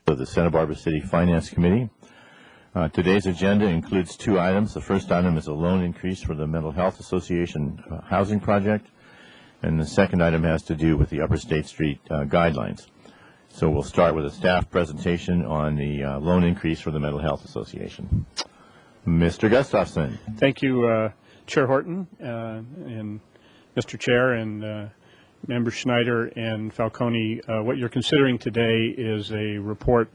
of the Santa Barbara City Finance Committee. Today's agenda includes two items. The first item is a loan increase for the Mental Health Association housing project, and the second item has to do with the Upper State Street guidelines. So we'll start with a staff presentation on the loan increase for the Mental Health Association. Mr. Gustafson. Thank you, Chair Horton, and Mr. Chair, and Members Schneider and Falcone. What you're considering today is a report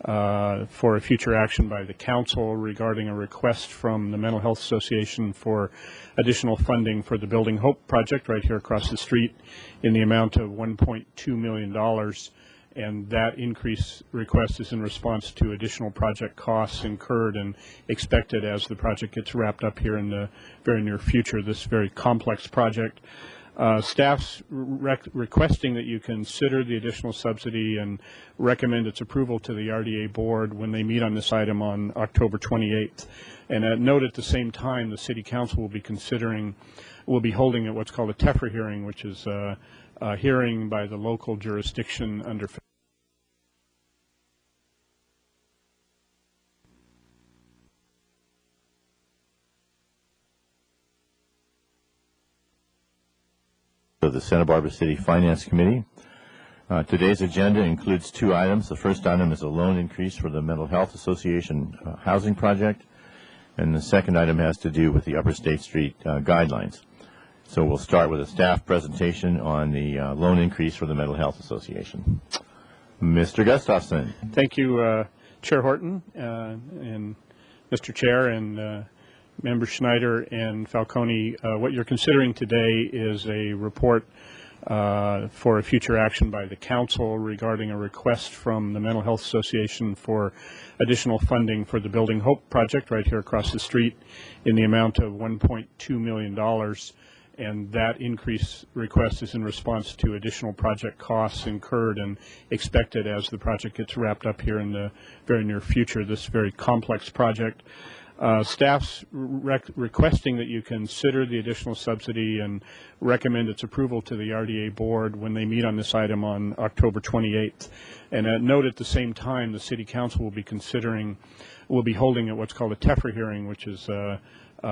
for a future action by the Council regarding a request from the Mental Health Association for additional funding for the Building Hope project right here across the street in the amount of $1.2 million. And that increase request is in response to additional project costs incurred and expected as the project gets wrapped up here in the very near future, this very complex project. Staff's requesting that you consider the additional subsidy and recommend its approval to the RDA board when they meet on this item on October 28th. And note at the same time, the City Council will be holding what's called a TEFRA hearing, which is a hearing by the local jurisdiction under of the Santa Barbara City Finance Committee. Today's agenda includes two items. The first item is a loan increase for the Mental Health Association housing project, and the second item has to do with the Upper State Street guidelines. So we'll start with a staff presentation on the loan increase for the Mental Health Association. Mr. Gustafson. Thank you, Chair Horton, and Mr. Chair, and Members Schneider and Falcone. What you're considering today is a report for a future action by the Council regarding a request from the Mental Health Association for additional funding for the Building Hope project right here across the street in the amount of $1.2 million. And that increase request is in response to additional project costs incurred and expected as the project gets wrapped up here in the very near future, this very complex project. Staff's requesting that you consider the additional subsidy and recommend its approval to the RDA board when they meet on this item on October 28th. And note at the same time, the City Council will be holding what's called a TEFRA hearing, which is a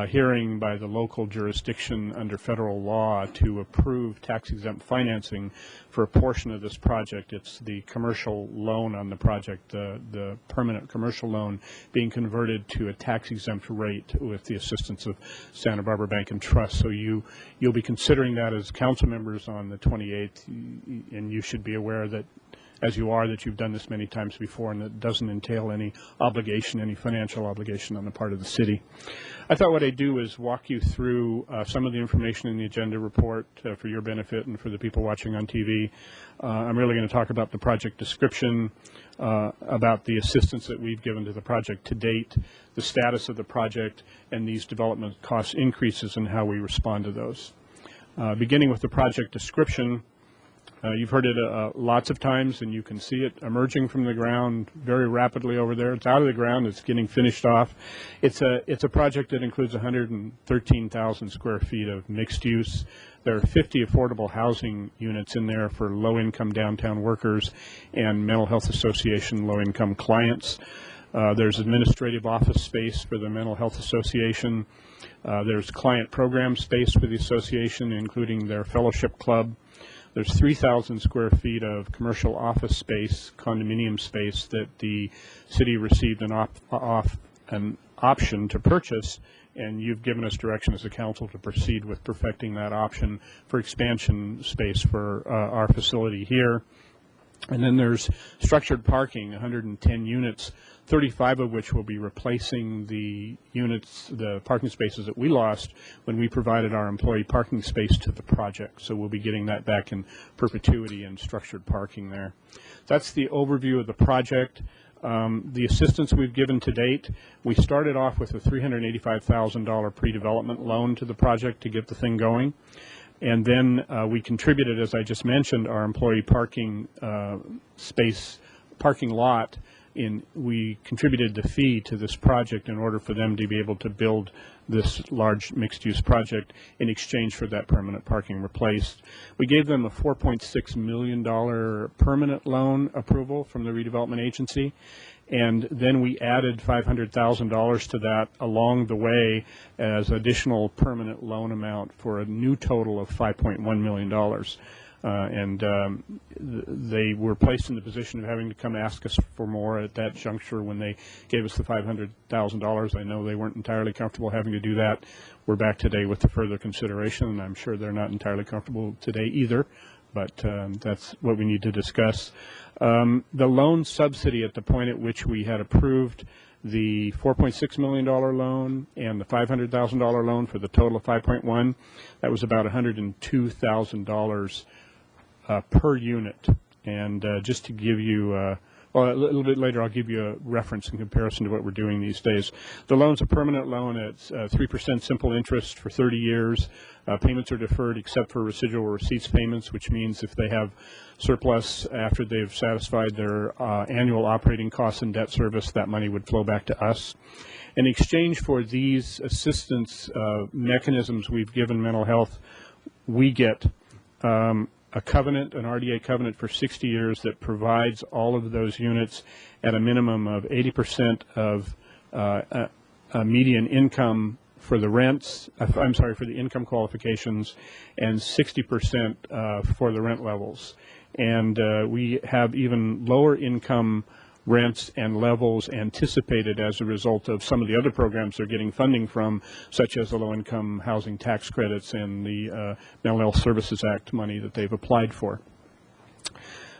hearing by the local jurisdiction under federal law to approve tax-exempt financing for a portion of this project. It's the commercial loan on the project, the permanent commercial loan being converted to a tax-exempt rate with the assistance of Santa Barbara Bank and Trust. So you'll be considering that as council members on the 28th, and you should be aware that as you are, that you've done this many times before, and that doesn't entail any obligation, any financial obligation on the part of the city. I thought what I'd do is walk you through some of the information in the agenda report for your benefit and for the people watching on TV. I'm really going to talk about the project description, about the assistance that we've given to the project to date, the status of the project, and these development cost increases and how we respond to those. Beginning with the project description, you've heard it lots of times, and you can see it emerging from the ground very rapidly over there. It's out of the ground. It's getting finished off. It's a project that includes 113,000 square feet of mixed use. There are 50 affordable housing units in there for low-income downtown workers and Mental Health Association low-income clients. There's administrative office space for the Mental Health Association. There's client program space for the association, including their fellowship club. There's 3,000 square feet of commercial office space, condominium space, that the city received an option to purchase, and you've given us direction as a council to proceed with perfecting that option for expansion space for our facility here. And then there's structured parking, 110 units, 35 of which will be replacing the units, the parking spaces that we lost when we provided our employee parking space to the project. So we'll be getting that back in perpetuity and structured parking there. That's the overview of the project. The assistance we've given to date, we started off with a $385,000 pre-development loan to the project to get the thing going. And then we contributed, as I just mentioned, our employee parking space, parking lot we contributed the fee to this project in order for them to be able to build this large mixed-use project in exchange for that permanent parking replaced. We gave them a $4.6 million permanent loan approval from the redevelopment agency, and then we added $500,000 to that along the way as additional permanent loan amount for a new total of $5.1 million. They were placed in the position of having to come ask us for more at that juncture when they gave us the $500,000. I know they weren't entirely comfortable having to do that. We're back today with the further consideration, and I'm sure they're not entirely comfortable today either, but that's what we need to discuss. The loan subsidy at the point at which we had approved the $4.6 million loan and the $500,000 loan for the total of 5.1, that was about $102,000 per unit. And just to give you, well, a little bit later I'll give you a reference in comparison to what we're doing these days. The loan's a permanent loan at 3% simple interest for 30 years. Payments are deferred except for residual receipts payments, which means if they have surplus after they've satisfied their annual operating costs and debt service, that money would flow back to us. In exchange for these assistance mechanisms we've given mental health, we get a covenant, an RDA covenant for 60 years that provides all of those units at a minimum of 80% of a median income for the rents, I'm sorry, for the income qualifications, and 60% for the rent levels. And we have even lower income rents and levels anticipated as a result of some of the other programs they're getting funding from, such as the low-income housing tax credits and the Mental Health Services Act money that they've applied for.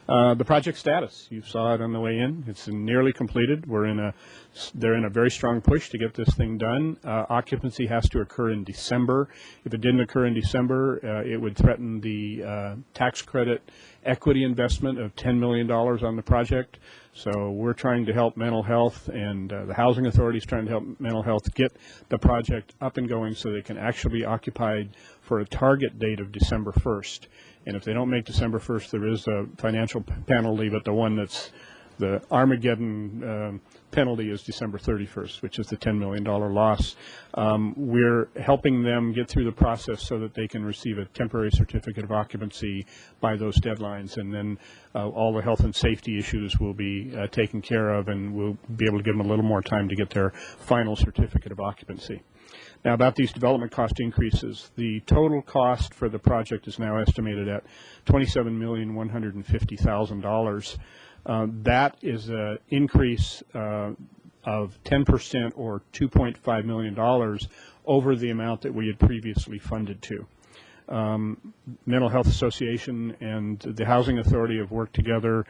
The project status, you saw it on the way in. It's nearly completed. They're in a very strong push to get this thing done. Occupancy has to occur in December. If it didn't occur in December, it would threaten the tax credit equity investment of $10 million on the project. So we're trying to help mental health, and the Housing Authority is trying to help mental health get the project up and going so they can actually be occupied for a target date of December 1st. And if they don't make December 1st, there is a financial penalty, but the one that's the Armageddon penalty is December 31st, which is the $10 million loss. We're helping them get through the process so that they can receive a temporary certificate of occupancy by those deadlines, and then all the health and safety issues will be taken care of, and we'll be able to give them a little more time to get their final certificate of occupancy. Now, about these development cost increases, the total cost for the project is now estimated at $27,150,000. That is an increase of 10% or $2.5 million over the amount that we had previously funded to. Mental Health Association and the Housing Authority have worked together,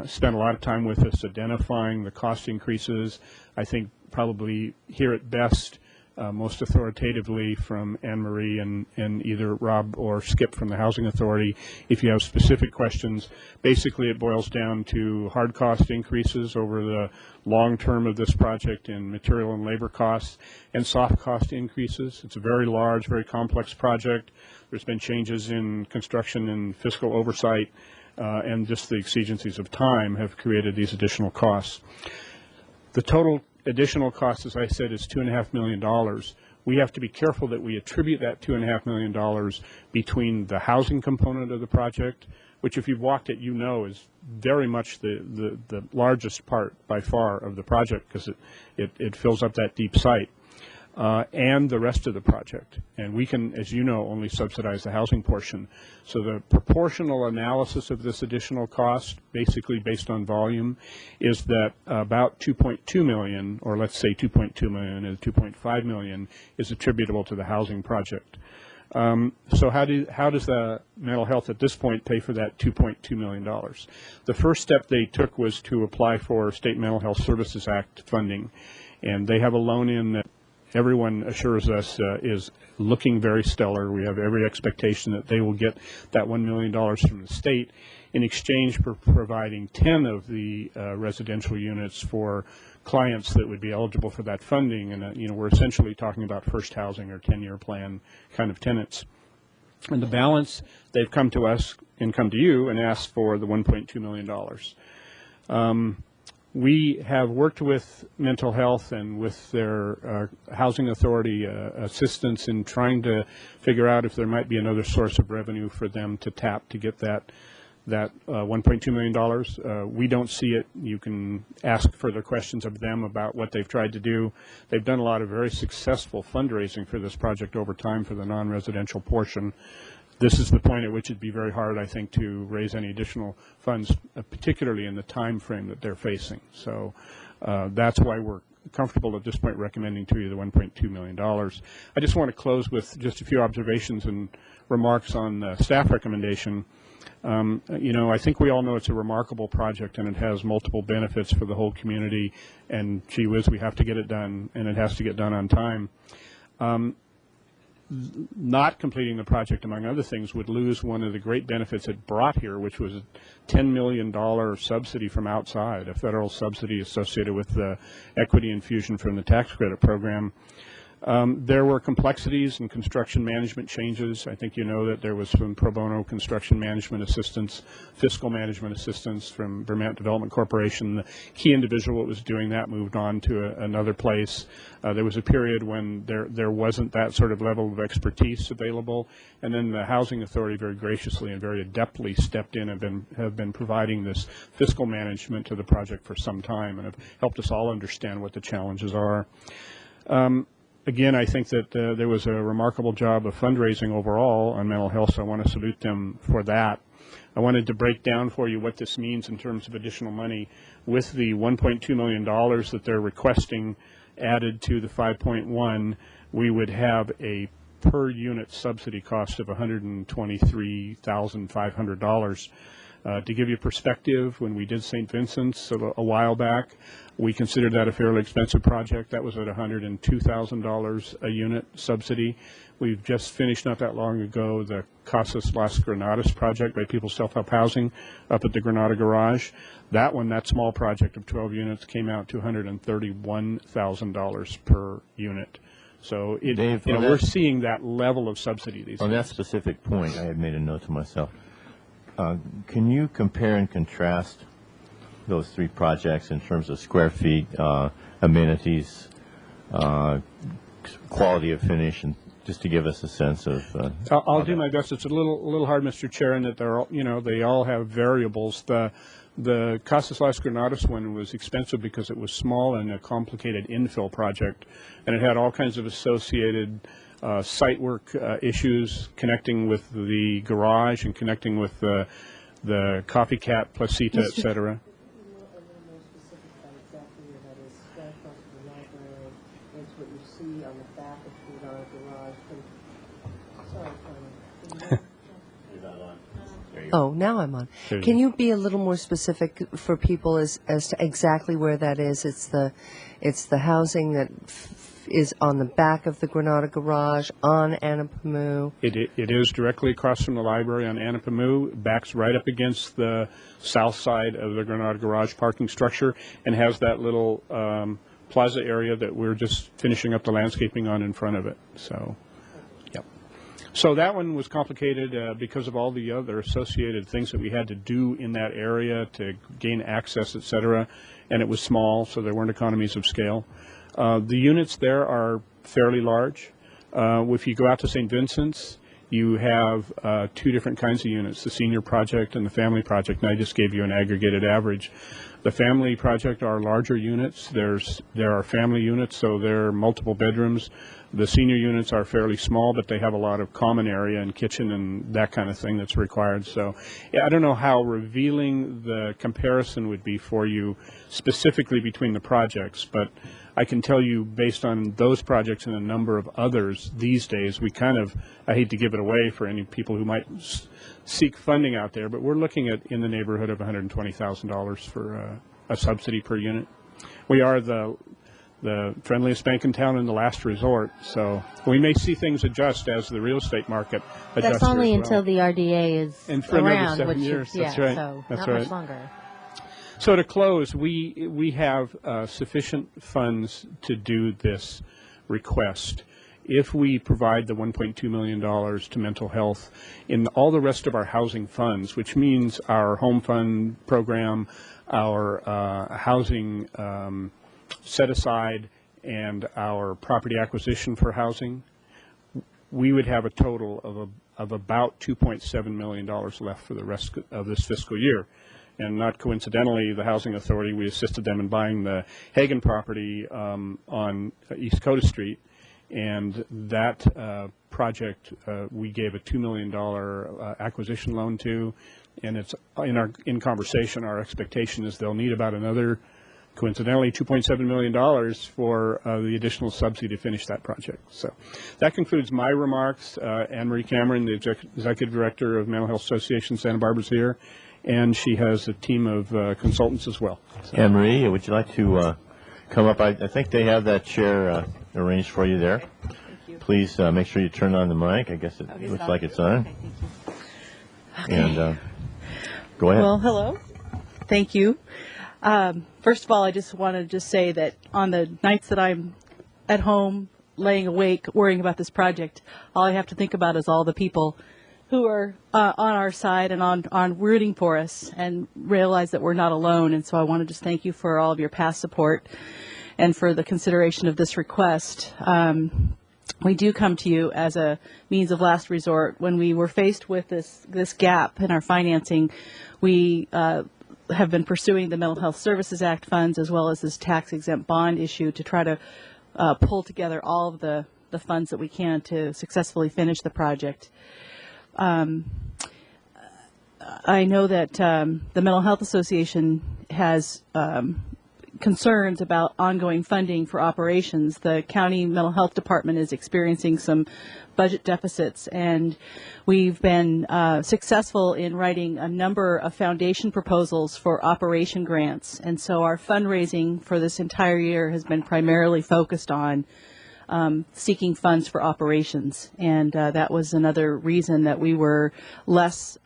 spent a lot of time with us identifying the cost increases. I think probably here at best, most authoritatively from Anne Marie and either Rob or Skip from the Housing Authority. If you have specific questions, basically it boils down to hard cost increases over the long term of this project in material and labor costs, and soft cost increases. It's a very large, very complex project. There's been changes in construction and fiscal oversight, and just the exigencies of time have created these additional costs. The total additional cost, as I said, is $2.5 million. We have to be careful that we attribute that $2.5 million between the housing component of the project, which if you've walked it, you know is very much the largest part by far of the project, because it fills up that deep site, and the rest of the project. And we can, as you know, only subsidize the housing portion. So the proportional analysis of this additional cost, basically based on volume, is that about 2.2 million, or let's say 2.2 million and 2.5 million, is attributable to the housing project. So how does the mental health at this point pay for that $2.2 million? The first step they took was to apply for State Mental Health Services Act funding, and they have a loan in that everyone assures us is looking very stellar. We have every expectation that they will get that $1 million from the state in exchange for providing 10 of the residential units for clients that would be eligible for that funding. And you know, we're essentially talking about first housing or 10-year plan kind of tenants. And the balance, they've come to us and come to you and asked for the $1.2 million. We have worked with mental health and with their housing authority assistance in trying to figure out if there might be another source of revenue for them to tap to get that $1.2 million. We don't see it. You can ask further questions of them about what they've tried to do. They've done a lot of very successful fundraising for this project over time for the non-residential portion. This is the point at which it'd be very hard, I think, to raise any additional funds, particularly in the time frame that they're facing. So that's why we're comfortable at this point recommending to you the $1.2 million. I just want to close with just a few observations and remarks on the staff recommendation. You know, I think we all know it's a remarkable project and it has multiple benefits for the whole community, and gee whiz, we have to get it done, and it has to get done on time. Not completing the project, among other things, would lose one of the great benefits it brought here, which was a $10 million subsidy from outside, a federal subsidy associated with the equity infusion from the tax credit program. There were complexities in construction management changes. I think you know that there was some pro bono construction management assistance, fiscal management assistance from Vermont Development Corporation. The key individual that was doing that moved on to another place. There was a period when there wasn't that sort of level of expertise available, and then the Housing Authority very graciously and very adeptly stepped in and have been providing this fiscal management to the project for some time and have helped us all understand what the challenges are. Again, I think that there was a remarkable job of fundraising overall on mental health, so I want to salute them for that. I wanted to break down for you what this means in terms of additional money. With the $1.2 million that they're requesting added to the 5.1, we would have a per unit subsidy cost of $123,500. To give you perspective, when we did St. Vincent's a while back, we considered that a fairly expensive project. That was at $102,000 a unit subsidy. We've just finished not that long ago the Casas Las Granadas project by People's Self-Help Housing up at the Granada Garage. That one, that small project of 12 units, came out to $131,000 per unit. So Dave, we're seeing that level of subsidy these days. On that specific point, I had made a note to myself. Can you compare and contrast those three projects in terms of square feet, amenities, quality of finish, and just to give us a sense of? I'll do my best. It's a little hard, Mr. Chair, in that they're all, they all have variables. The Casas Las Granadas one was expensive because it was small and a complicated infill project, and it had all kinds of associated site work issues connecting with the garage and connecting with the copycat placita, et cetera. Oh, now I'm on. Can you be a little more specific for people as to exactly where that is? It's the housing that is on the back of the Granada Garage on Anapamu. It is directly across from the library on Anapamu, backs right up against the south side of the Granada Garage parking structure, and has that little plaza area that we're just finishing up the landscaping on in front of it. So, yep. So that one was complicated because of all the other associated things that we had to do in that area to gain access, et cetera, and it was small, so there weren't economies of scale. The units there are fairly large. If you go out to St. Vincent's, you have two different kinds of units, the senior project and the family project, and I just gave you an aggregated average. The family project are larger units. There are family units, so there are multiple bedrooms. The senior units are fairly small, but they have a lot of common area and kitchen and that kind of thing that's required. So yeah, I don't know how revealing the comparison would be for you specifically between the projects, but I can tell you based on those projects and a number of others these days, we kind of, I hate to give it away for any people who might seek funding out there, but we're looking at in the neighborhood of $120,000 for a subsidy per unit. We are the friendliest bank in town and the last resort, so we may see things adjust as the real estate market adjusts. That's only until the RDA is and for around, another 7 years. That's right. So that's not right. much longer. So to close, we have sufficient funds to do this request. if we provide the $1.2 million to mental health in all the rest of our housing funds, which means our home fund program, our housing set aside, and our property acquisition for housing, we would have a total of about $2.7 million left for the rest of this fiscal year. And not coincidentally, the Housing Authority, we assisted them in buying the Hagen property on East Coda Street. And that project we gave a $2 million acquisition loan to. And it's in conversation, our expectation is they'll need about another, coincidentally, $2.7 million for the additional subsidy to finish that project. So that concludes my remarks. Anne Marie Cameron, the Executive Director of Mental Health Association Santa Barbara, is here, and she has a team of consultants as well. So. Anne Marie, would you like to come up? I think they have that chair arranged for you there. Thank you. Please make sure you turn on the mic. I guess it looks like it's on. Okay. And go ahead. Well, hello. Thank you. First of all, I just want to say that on the nights that I'm at home, laying awake, worrying about this project, all I have to think about is all the people who are on our side and on rooting for us, and realize that we're not alone. And so I want to just thank you for all of your past support and for the consideration of this request. We do come to you as a means of last resort. When we were faced with this gap in our financing, we have been pursuing the Mental Health Services Act funds as well as this tax-exempt bond issue to try to pull together all of the funds that we can to successfully finish the project. I know that the Mental Health Association has concerns about ongoing funding for operations. The county mental health department is experiencing some budget deficits, and we've been successful in writing a number of foundation proposals for operation grants. And so our fundraising for this entire year has been primarily focused on seeking funds for operations, and that was another reason that we were less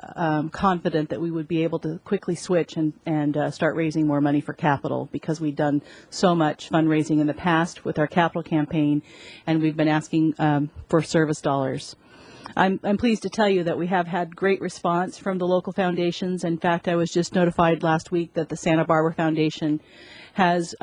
confident that we would be able to quickly switch and start raising more money for capital, because we'd done so much fundraising in the past with our capital campaign, and we've been asking for service dollars. I'm pleased to tell you that we have had great response from the local foundations. In fact, I was just notified last week that the Santa Barbara Foundation has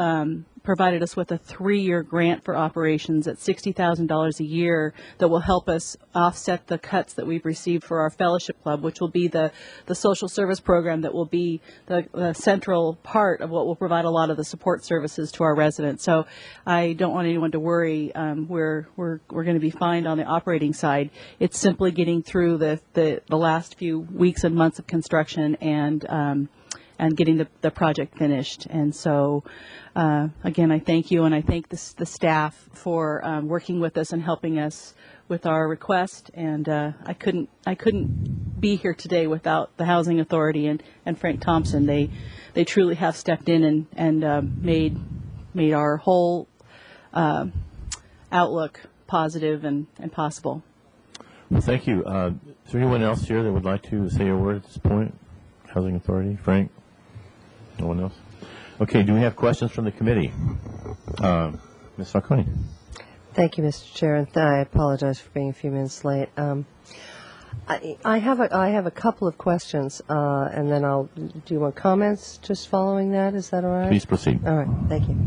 provided us with a 3-year grant for operations at $60,000 a year that will help us offset the cuts that we've received for our fellowship club, which will be the social service program that will be the central part of what will provide a lot of the support services to our residents. So I don't want anyone to worry. We're going to be fine on the operating side. It's simply getting through the last few weeks and months of construction and getting the project finished. And so, again, I thank you, and I thank the staff for working with us and helping us with our request. And I couldn't be here today without the Housing Authority and Frank Thompson. They truly have stepped in and made our whole outlook positive and possible. Well, thank you. Is there anyone else here that would like to say a word at this point? Housing Authority, Frank? No one else? Okay, do we have questions from the committee? Ms. Falcone. Thank you, Mr. Chair, and I apologize for being a few minutes late. I have a couple of questions, and then do you want comments just following that? Is that all right? Please proceed. All right, thank you.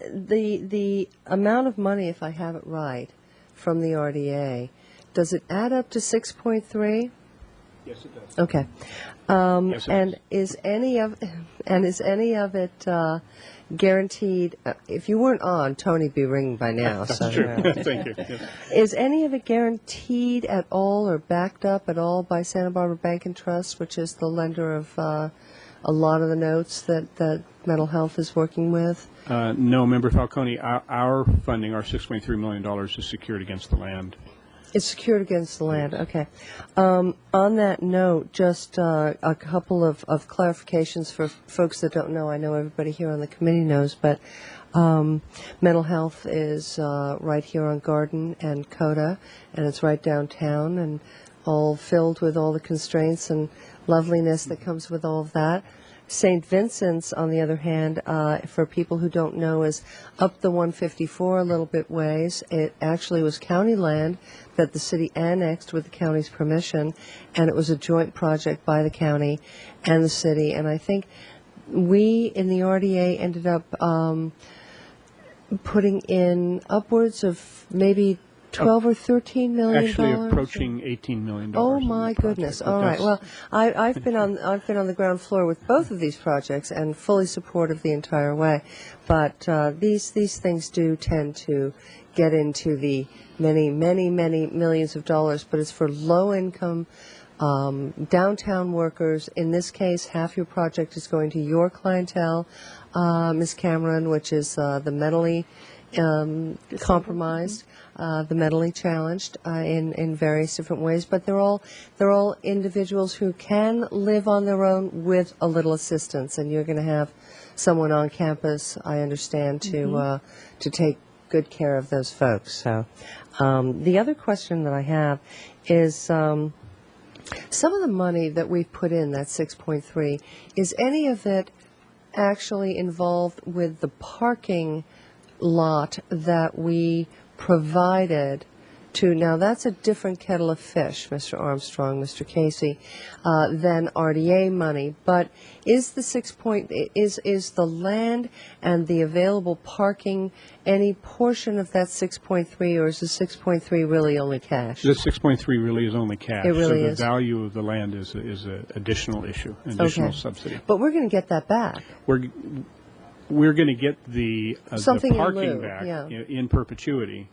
The amount of money, if I have it right, from the RDA, does it add up to 6.3? Yes, it does. Okay. Yes, and is any of it guaranteed? If you weren't on, Tony'd be ringing by now. That's so true. Thank you. Yes. Is any of it guaranteed at all or backed up at all by Santa Barbara Bank and Trust, which is the lender of a lot of the notes that mental health is working with? No, Member Falcone, our funding, our $6.3 million, is secured against the land. It's secured against the land, okay. On that note, just a couple of clarifications for folks that don't know. I know everybody here on the committee knows, but mental health is right here on Garden and Coda, and it's right downtown and all filled with all the constraints and loveliness that comes with all of that. St. Vincent's, on the other hand, for people who don't know, is up the 154 a little bit ways. It actually was county land that the city annexed with the county's permission, and it was a joint project by the county and the city. And I think we in the RDA ended up putting in upwards of maybe 12 or 13 million Actually dollars. approaching $18 million. Oh in the my project, goodness! but All right. that's- Well, I've been on the ground floor with both of these projects and fully supportive the entire way. But these things do tend to get into the many millions of dollars. But it's for low income downtown workers. In this case, half your project is going to your clientele, Ms. Cameron, which is the mentally compromised, the mentally challenged in various different ways. But they're all individuals who can live on their own with a little assistance. And you're going to have someone on campus, I understand, to take good care of those folks. So the other question that I have is some of the money that we've put in, that 6.3, is any of it actually involved with the parking lot that we provided to, now that's a different kettle of fish, Mr. Armstrong, Mr. Casey, than RDA money, but is the is the land and the available parking any portion of that 6.3, or is the 6.3 really only cash? The 6.3 really is only cash. It really so is. the value of the land is an additional issue, additional subsidy. But we're going to get that back. We're going to get the Something in parking lieu, back yeah. in perpetuity.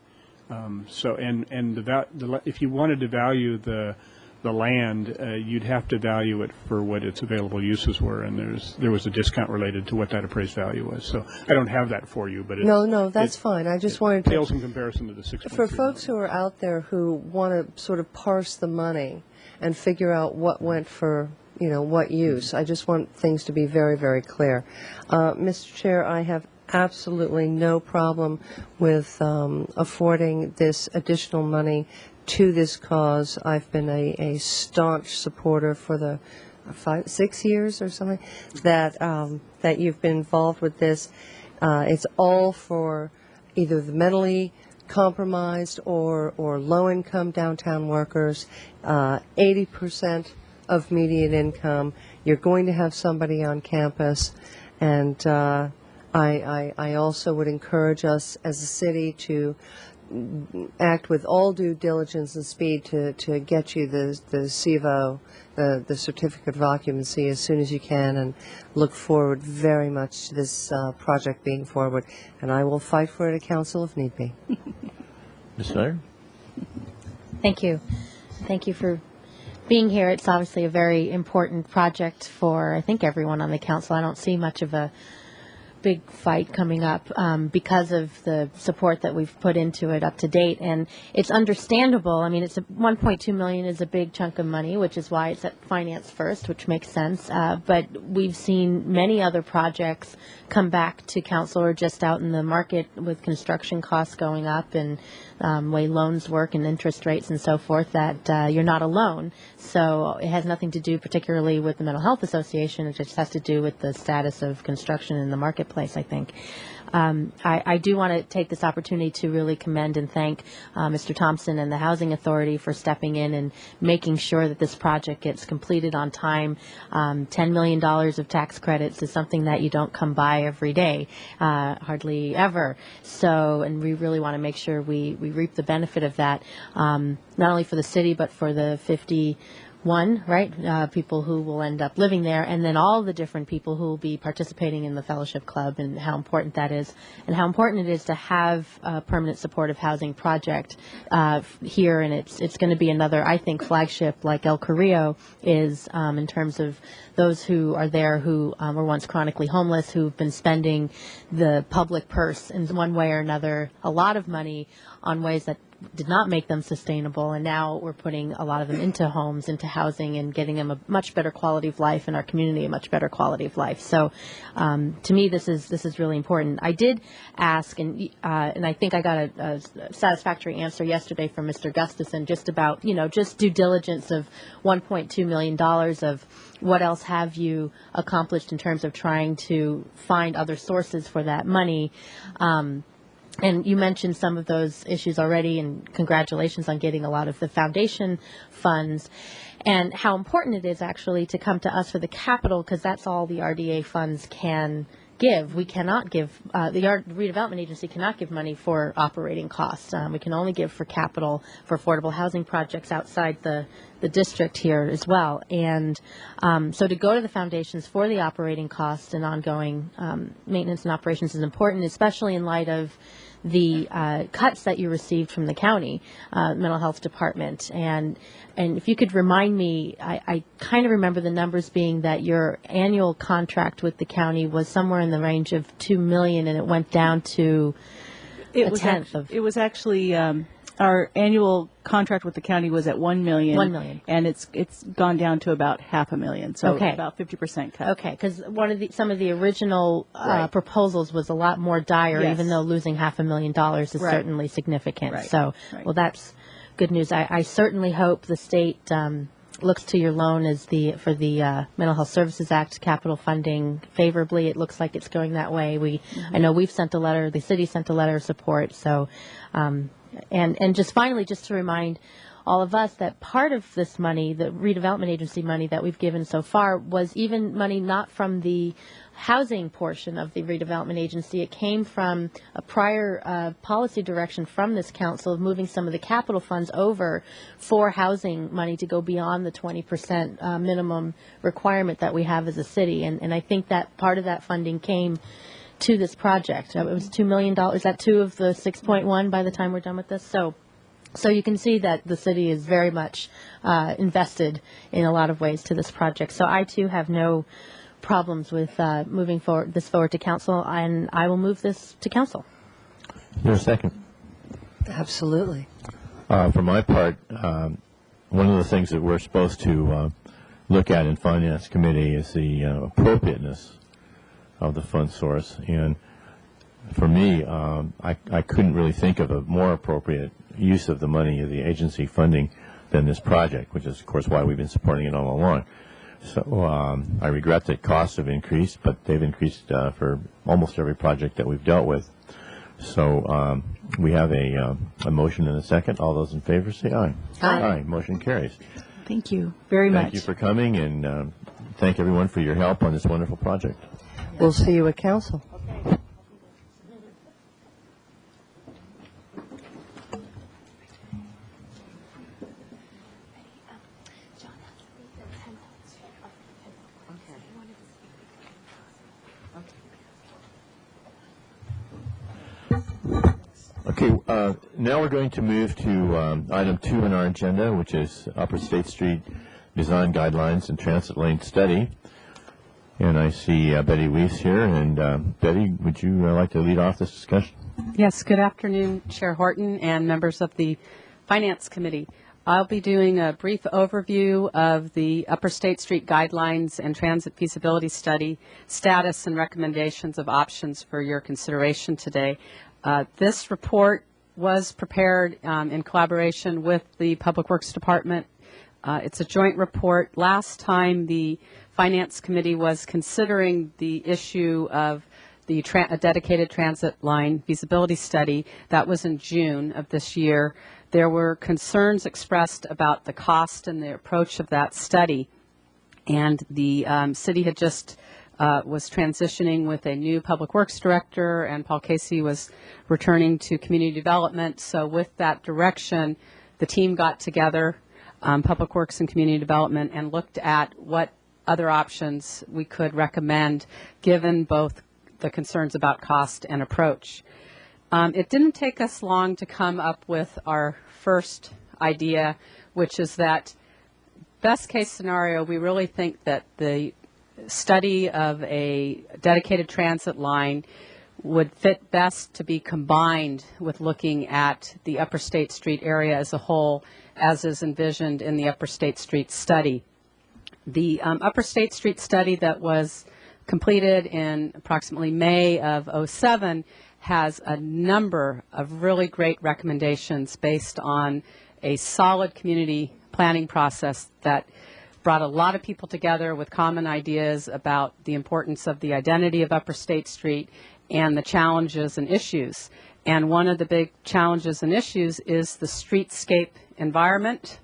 So if you wanted to value the land, you'd have to value it for what its available uses were, and there was a discount related to what that appraised value was. So I don't have that for you, but No, that's fine. I just wanted to pales in comparison to the 6.3. For folks who are out there who want to sort of parse the money and figure out what went for, what use, I just want things to be very, very clear. Mr. Chair, I have absolutely no problem with affording this additional money to this cause. I've been a staunch supporter for the 6 years or something that you've been involved with this. It's all for either the mentally compromised or low-income downtown workers. 80% of median income. You're going to have somebody on campus, and I also would encourage us as a city to act with all due diligence and speed to get you the CVO, the certificate of occupancy, as soon as you can, and look forward very much to this project being forward. And I will fight for it at council if need be. Ms. Snyder? Thank you. Thank you for being here. It's obviously a very important project for, I think, everyone on the council. I don't see much of a big fight coming up because of the support that we've put into it up to date, and it's understandable. I mean, it's $1.2 million is a big chunk of money, which is why it's at finance first, which makes sense. But we've seen many other projects come back to council or just out in the market with construction costs going up and way loans work and interest rates and so forth, that you're not alone. So it has nothing to do particularly with the Mental Health Association. It just has to do with the status of construction in the marketplace, I think. I do want to take this opportunity to really commend and thank Mr. Thompson and the Housing Authority for stepping in and making sure that this project gets completed on time. $10 million of tax credits is something that you don't come by every day, hardly ever. So, and we really want to make sure we reap the benefit of that, not only for the city, but for the 51, right, people who will end up living there, and then all the different people who will be participating in the fellowship club, and how important that is, and how important it is to have a permanent supportive housing project here. And it's going to be another, I think, flagship like El Carrillo is, in terms of those who are there who were once chronically homeless, who've been spending the public purse in one way or another, a lot of money on ways that did not make them sustainable, and now we're putting a lot of them into homes, into housing, and getting them a much better quality of life, and our community a much better quality of life. So, to me, this is really important. I did ask, and I think I got a satisfactory answer yesterday from Mr. Gustafson, just about just due diligence of $1.2 million of what else have you accomplished in terms of trying to find other sources for that money. And you mentioned some of those issues already, and congratulations on getting a lot of the foundation funds, and how important it is actually to come to us for the capital, because that's all the RDA funds can give. We cannot give, the redevelopment agency cannot give money for operating costs. We can only give for capital for affordable housing projects outside the district here as well. And so to go to the foundations for the operating costs and ongoing maintenance and operations is important, especially in light of the cuts that you received from the county mental health department. And if you could remind me, I kind of remember the numbers being that your annual contract with the county was somewhere in the range of $2 million, and it went down to a tenth of. It was actually our annual contract with the county was at $1 million. $1 million. And it's gone down to about $500,000. So okay. About 50% cut. Okay, because some of the original proposals was a lot more dire, yes. even though losing $500,000 is certainly significant. Right. So, well, that's good news. I certainly hope the state looks to your loan for the Mental Health Services Act capital funding favorably. It looks like it's going that way. I know we've sent a letter. The city sent a letter of support. So. And just finally, just to remind all of us that part of this money, the redevelopment agency money that we've given so far, was even money not from the housing portion of the redevelopment agency. It came from a prior policy direction from this council of moving some of the capital funds over for housing money to go beyond the 20% minimum requirement that we have as a city. And I think that part of that funding came to this project. It was $2 million. Is that 2 of the 6.1 by the time we're done with this? So you can see that the city is very much invested in a lot of ways to this project. So I too have no problems with moving forward to council, and I will move this to council. Is there a second? Absolutely. For my part, one of the things that we're supposed to look at in Finance Committee is the appropriateness of the fund source, and for me, I couldn't really think of a more appropriate use of the money of the agency funding than this project, which is, of course, why we've been supporting it all along. So I regret that costs have increased, but they've increased for almost every project that we've dealt with. So we have a motion and a second. All those in favor say aye. Aye. Aye. Motion carries. Thank you very much. Thank you for coming, and thank everyone for your help on this wonderful project. We'll see you at council. Okay, now we're going to move to item 2 on our agenda, which is Upper State Street Design Guidelines and Transit Lane Study. And I see Betty Weiss here. And Betty, would you like to lead off this discussion? Yes, good afternoon, Chair Horton and members of the Finance Committee. I'll be doing a brief overview of the Upper State Street Guidelines and Transit Feasibility Study status and recommendations of options for your consideration today. This report was prepared in collaboration with the Public Works Department. It's a joint report. Last time the Finance Committee was considering the issue of the a dedicated transit line feasibility study. That was in June of this year. There were concerns expressed about the cost and the approach of that study. And the city had just was transitioning with a new Public Works Director, and Paul Casey was returning to Community Development. So with that direction, the team got together, Public Works and Community Development, and looked at what other options we could recommend given both the concerns about cost and approach. It didn't take us long to come up with our first idea, which is that best case scenario, we really think that the study of a dedicated transit line would fit best to be combined with looking at the Upper State Street area as a whole, as is envisioned in the Upper State Street study. The Upper State Street study that was completed in approximately May of '07 has a number of really great recommendations based on a solid community planning process that brought a lot of people together with common ideas about the importance of the identity of Upper State Street and the challenges and issues. And one of the big challenges and issues is the streetscape environment,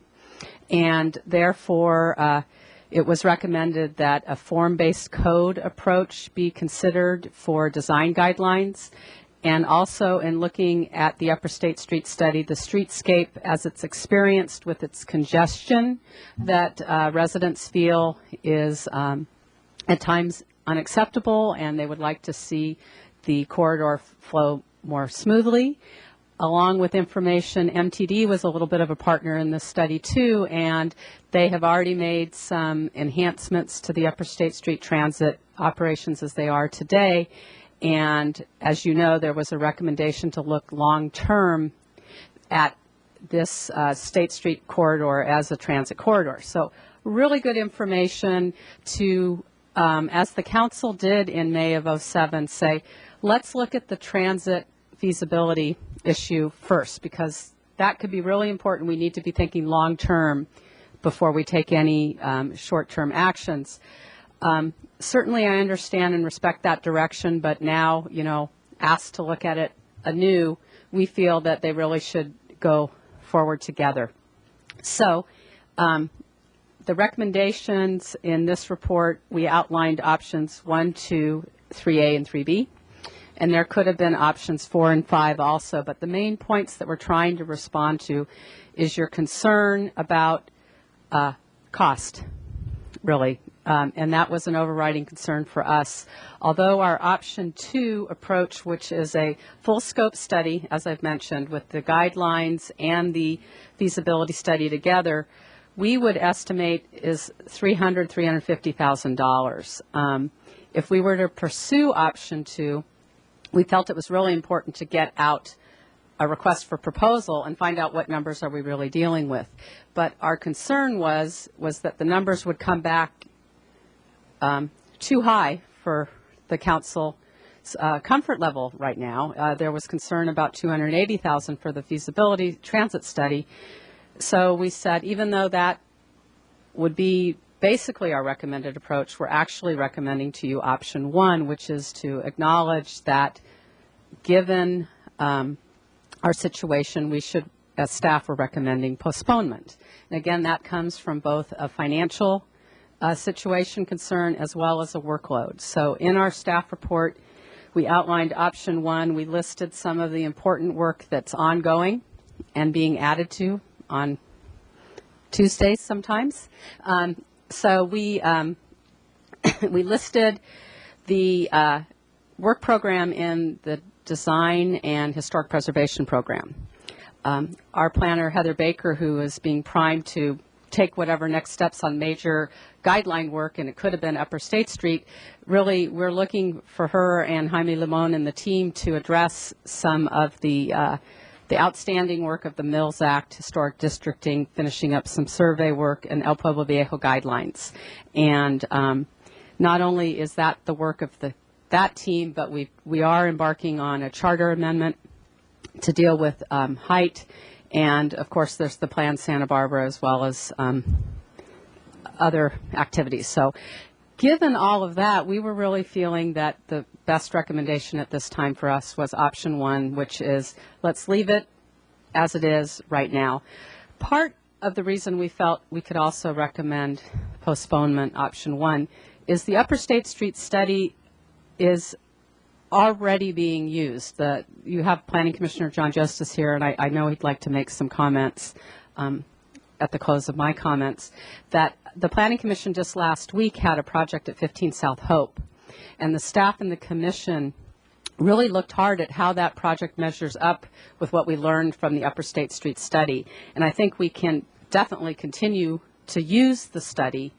and therefore it was recommended that a form-based code approach be considered for design guidelines. And also in looking at the Upper State Street study, the streetscape as it's experienced with its congestion that residents feel is at times unacceptable, and they would like to see the corridor flow more smoothly. Along with information, MTD was a little bit of a partner in this study too, and they have already made some enhancements to the Upper State Street transit operations as they are today. And as you know, there was a recommendation to look long-term at this State Street corridor as a transit corridor. So really good information to, as the council did in May of '07, say, let's look at the transit feasibility issue first, because that could be really important. We need to be thinking long-term before we take any short-term actions. Certainly I understand and respect that direction, but now, asked to look at it anew, we feel that they really should go forward together. So the recommendations in this report, we outlined options 1, 2, 3A, and 3B. And there could have been options 4 and 5 also, but the main points that we're trying to respond to is your concern about cost, really. And that was an overriding concern for us. Although our option 2 approach, which is a full scope study, as I've mentioned, with the guidelines and the feasibility study together, we would estimate is $300,000, $350,000. If we were to pursue option 2, we felt it was really important to get out a request for proposal and find out what numbers are we really dealing with. But our concern was that the numbers would come back too high for the council's comfort level right now. There was concern about $280,000 for the feasibility transit study. So we said, even though that would be basically our recommended approach, we're actually recommending to you option 1, which is to acknowledge that given our situation, we should, as staff, we're recommending postponement. And again, that comes from both a financial situation concern as well as a workload. So in our staff report, we outlined option 1. We listed some of the important work that's ongoing and being added to on Tuesdays sometimes. So we we listed the work program in the design and historic preservation program. Our planner, Heather Baker, who is being primed to take whatever next steps on major guideline work, and it could have been Upper State Street, really we're looking for her and Jaime Limon and the team to address some of the outstanding work of the Mills Act, historic districting, finishing up some survey work, and El Pueblo Viejo guidelines. And not only is that the work of that team, but we are embarking on a charter amendment to deal with height, and of course there's the Plan Santa Barbara as well as other activities. So given all of that, we were really feeling that the best recommendation at this time for us was option 1, which is let's leave it as it is right now. Part of the reason we felt we could also recommend postponement option 1 is the Upper State Street study is already being used. You have Planning Commissioner John Justice here, and I know he'd like to make some comments at the close of my comments, that the Planning Commission just last week had a project at 15 South Hope, and the staff and the commission really looked hard at how that project measures up with what we learned from the Upper State Street study. And I think we can definitely continue to use the study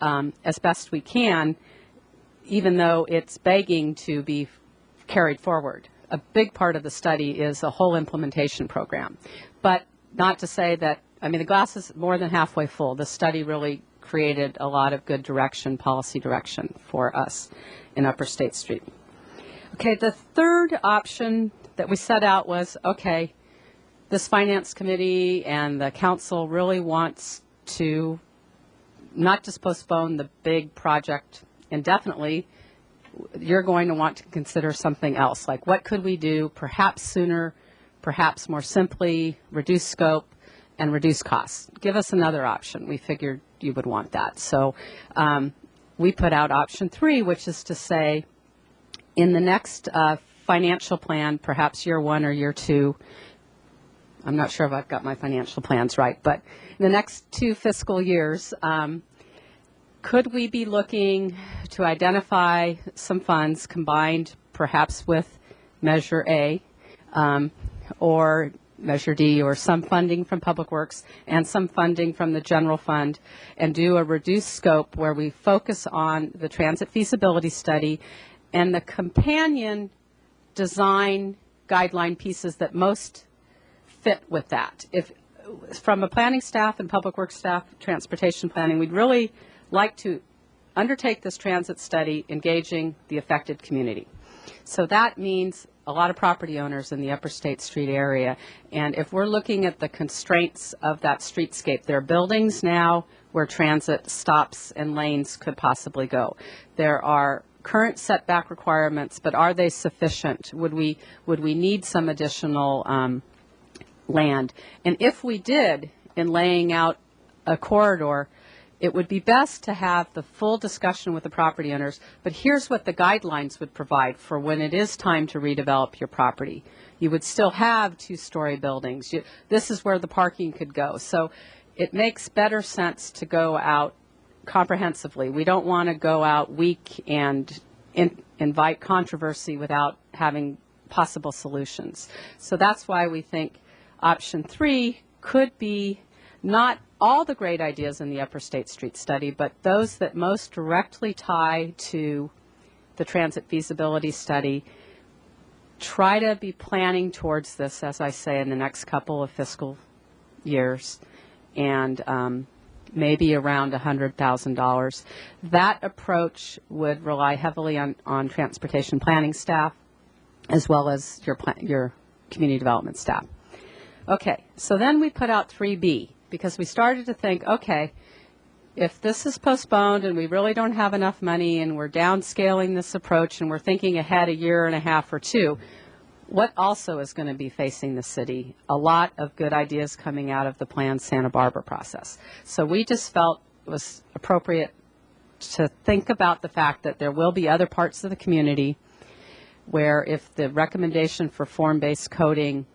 as best we can, even though it's begging to be carried forward. A big part of the study is a whole implementation program. But not to say that, I mean, the glass is more than halfway full. The study really created a lot of good direction, policy direction for us in Upper State Street. Okay, the third option that we set out was, okay, this finance committee and the council really wants to not just postpone the big project indefinitely. You're going to want to consider something else, like what could we do perhaps sooner, perhaps more simply, reduce scope and reduce costs. Give us another option. We figured you would want that. So we put out option 3, which is to say in the next financial plan, perhaps year 1 or year 2, I'm not sure if I've got my financial plans right, but in the next 2 fiscal years, could we be looking to identify some funds combined perhaps with Measure A or Measure D, or some funding from Public Works and some funding from the general fund, and do a reduced scope where we focus on the transit feasibility study and the companion design guideline pieces that most fit with that. If from a planning staff and Public Works staff, transportation planning, we'd really like to undertake this transit study engaging the affected community. So that means a lot of property owners in the Upper State Street area. And if we're looking at the constraints of that streetscape, there are buildings now where transit stops and lanes could possibly go. There are current setback requirements, but are they sufficient? Would we need some additional land? And if we did, in laying out a corridor, it would be best to have the full discussion with the property owners, but here's what the guidelines would provide for when it is time to redevelop your property. You would still have 2-story buildings. This is where the parking could go. So it makes better sense to go out comprehensively. We don't want to go out weak and invite controversy without having possible solutions. So that's why we think option 3 could be not all the great ideas in the Upper State Street study, but those that most directly tie to the transit feasibility study. Try to be planning towards this, as I say, in the next couple of fiscal years, and maybe around $100,000. That approach would rely heavily on transportation planning staff, as well as your community development staff. Okay, so then we put out 3B, because we started to think, okay, if this is postponed and we really don't have enough money and we're downscaling this approach and we're thinking ahead a year and a half or 2, what also is going to be facing the city? A lot of good ideas coming out of the planned Santa Barbara process. So we just felt it was appropriate to think about the fact that there will be other parts of the community where if the recommendation for form-based coding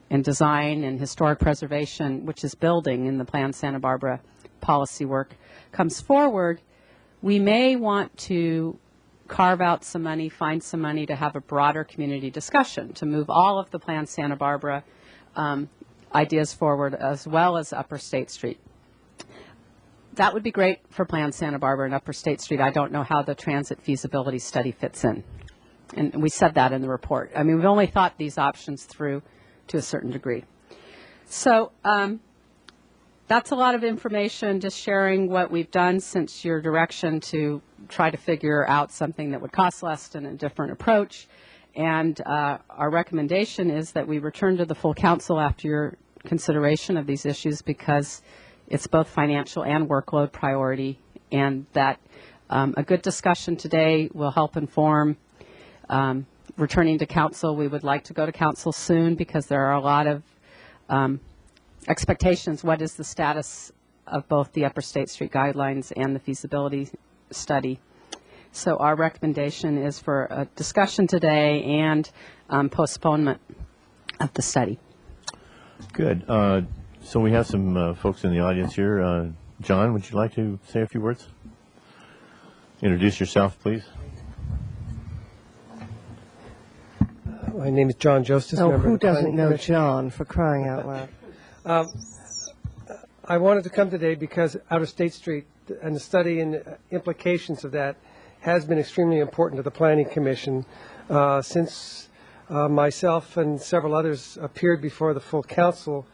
and design and historic preservation, which is building in the planned Santa Barbara policy work, comes forward, we may want to carve out some money, find some money to have a broader community discussion, to move all of the planned Santa Barbara ideas forward, as well as Upper State Street. That would be great for planned Santa Barbara and Upper State Street. I don't know how the transit feasibility study fits in. And we said that in the report. I mean, we've only thought these options through to a certain degree. So that's a lot of information, just sharing what we've done since your direction to try to figure out something that would cost less and a different approach. And our recommendation is that we return to the full council after your consideration of these issues, because it's both financial and workload priority, and that a good discussion today will help inform returning to council. We would like to go to council soon because there are a lot of expectations. What is the status of both the Upper State Street guidelines and the feasibility study? So our recommendation is for a discussion today and postponement of the study. Good. So we have some folks in the audience here. John, would you like to say a few words? Introduce yourself, please. My name is John Justice. Oh, who doesn't know John, for crying out loud? I wanted to come today because Outer State Street and the study and the implications of that has been extremely important to the Planning Commission since myself and several others appeared before the full council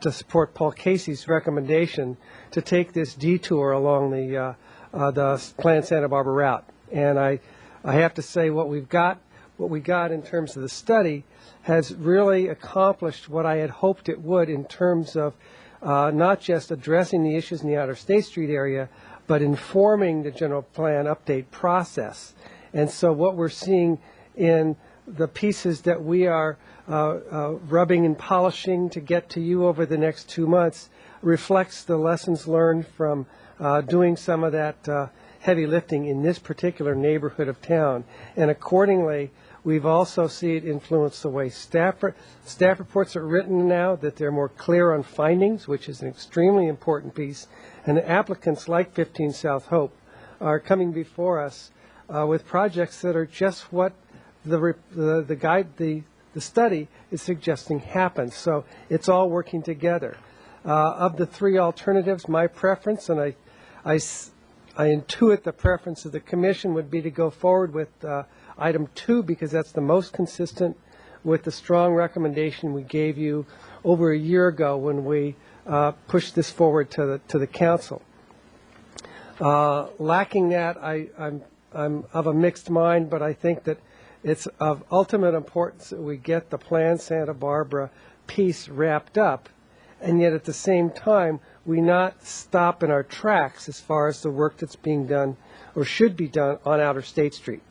to support Paul Casey's recommendation to take this detour along the planned Santa Barbara route. And I have to say what we got in terms of the study has really accomplished what I had hoped it would in terms of not just addressing the issues in the outer State Street area, but informing the general plan update process. And so what we're seeing in the pieces that we are rubbing and polishing to get to you over the next 2 months reflects the lessons learned from doing some of that heavy lifting in this particular neighborhood of town. And accordingly, we've also seen it influence the way staff reports are written now, that they're more clear on findings, which is an extremely important piece. And the applicants like 15 South Hope are coming before us with projects that are just what the study is suggesting happens. So it's all working together. Of the three alternatives, my preference, and I intuit the preference of the Commission, would be to go forward with item 2, because that's the most consistent with the strong recommendation we gave you over a year ago when we pushed this forward to the Council. Lacking that, I'm of a mixed mind, but I think that it's of ultimate importance that we get the planned Santa Barbara piece wrapped up, and yet at the same time we not stop in our tracks as far as the work that's being done or should be done on outer State Street.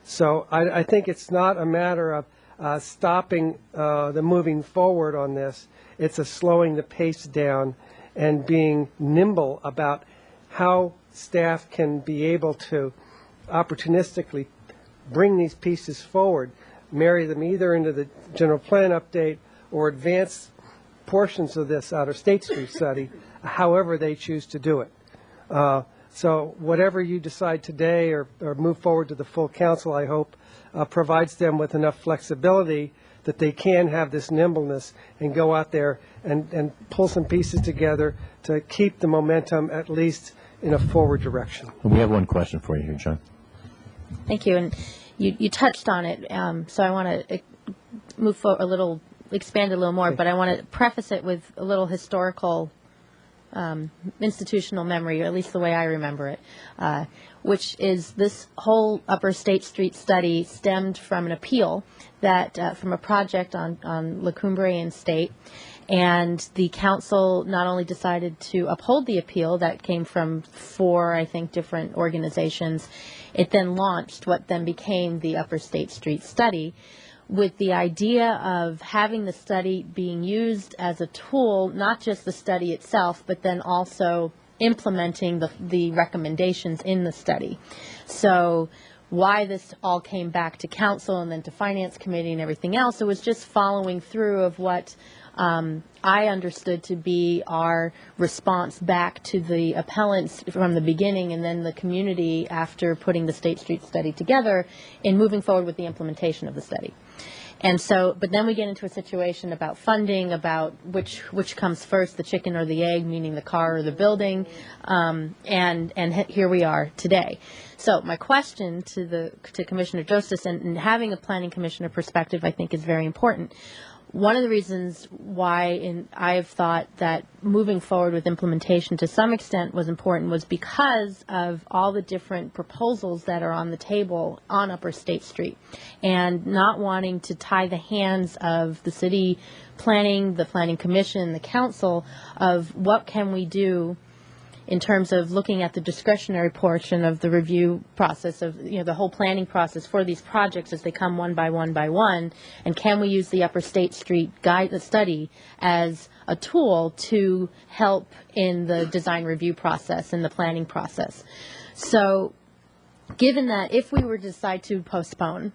So I think it's not a matter of stopping the moving forward on this. It's a slowing the pace down and being nimble about how staff can be able to opportunistically bring these pieces forward, marry them either into the general plan update or advance portions of this outer State Street study, however they choose to do it. So whatever you decide today or move forward to the full council, I hope, provides them with enough flexibility that they can have this nimbleness and go out there and pull some pieces together to keep the momentum at least in a forward direction. We have one question for you here, John. Thank you. And you touched on it, so I want to move forward a little, expand a little more, but I want to preface it with a little historical institutional memory, or at least the way I remember it, which is this whole Upper State Street study stemmed from an appeal that from a project on La Cumbrian State, and the council not only decided to uphold the appeal that came from 4, I think, different organizations, it then launched what then became the Upper State Street study, with the idea of having the study being used as a tool, not just the study itself, but then also implementing the recommendations in the study. So why this all came back to council and then to finance committee and everything else, it was just following through of what I understood to be our response back to the appellants from the beginning, and then the community after putting the State Street study together in moving forward with the implementation of the study. And so, but then we get into a situation about funding, about which comes first, the chicken or the egg, meaning the car or the building, and here we are today. So my question to Commissioner Justice, and having a planning commissioner perspective, I think is very important. One of the reasons why I've thought that moving forward with implementation to some extent was important was because of all the different proposals that are on the table on Upper State Street, and not wanting to tie the hands of the city planning, the planning commission, the council, of what can we do in terms of looking at the discretionary portion of the review process of, the whole planning process for these projects as they come one by one, and can we use the Upper State Street study as a tool to help in the design review process and the planning process. So given that, if we were to decide to postpone,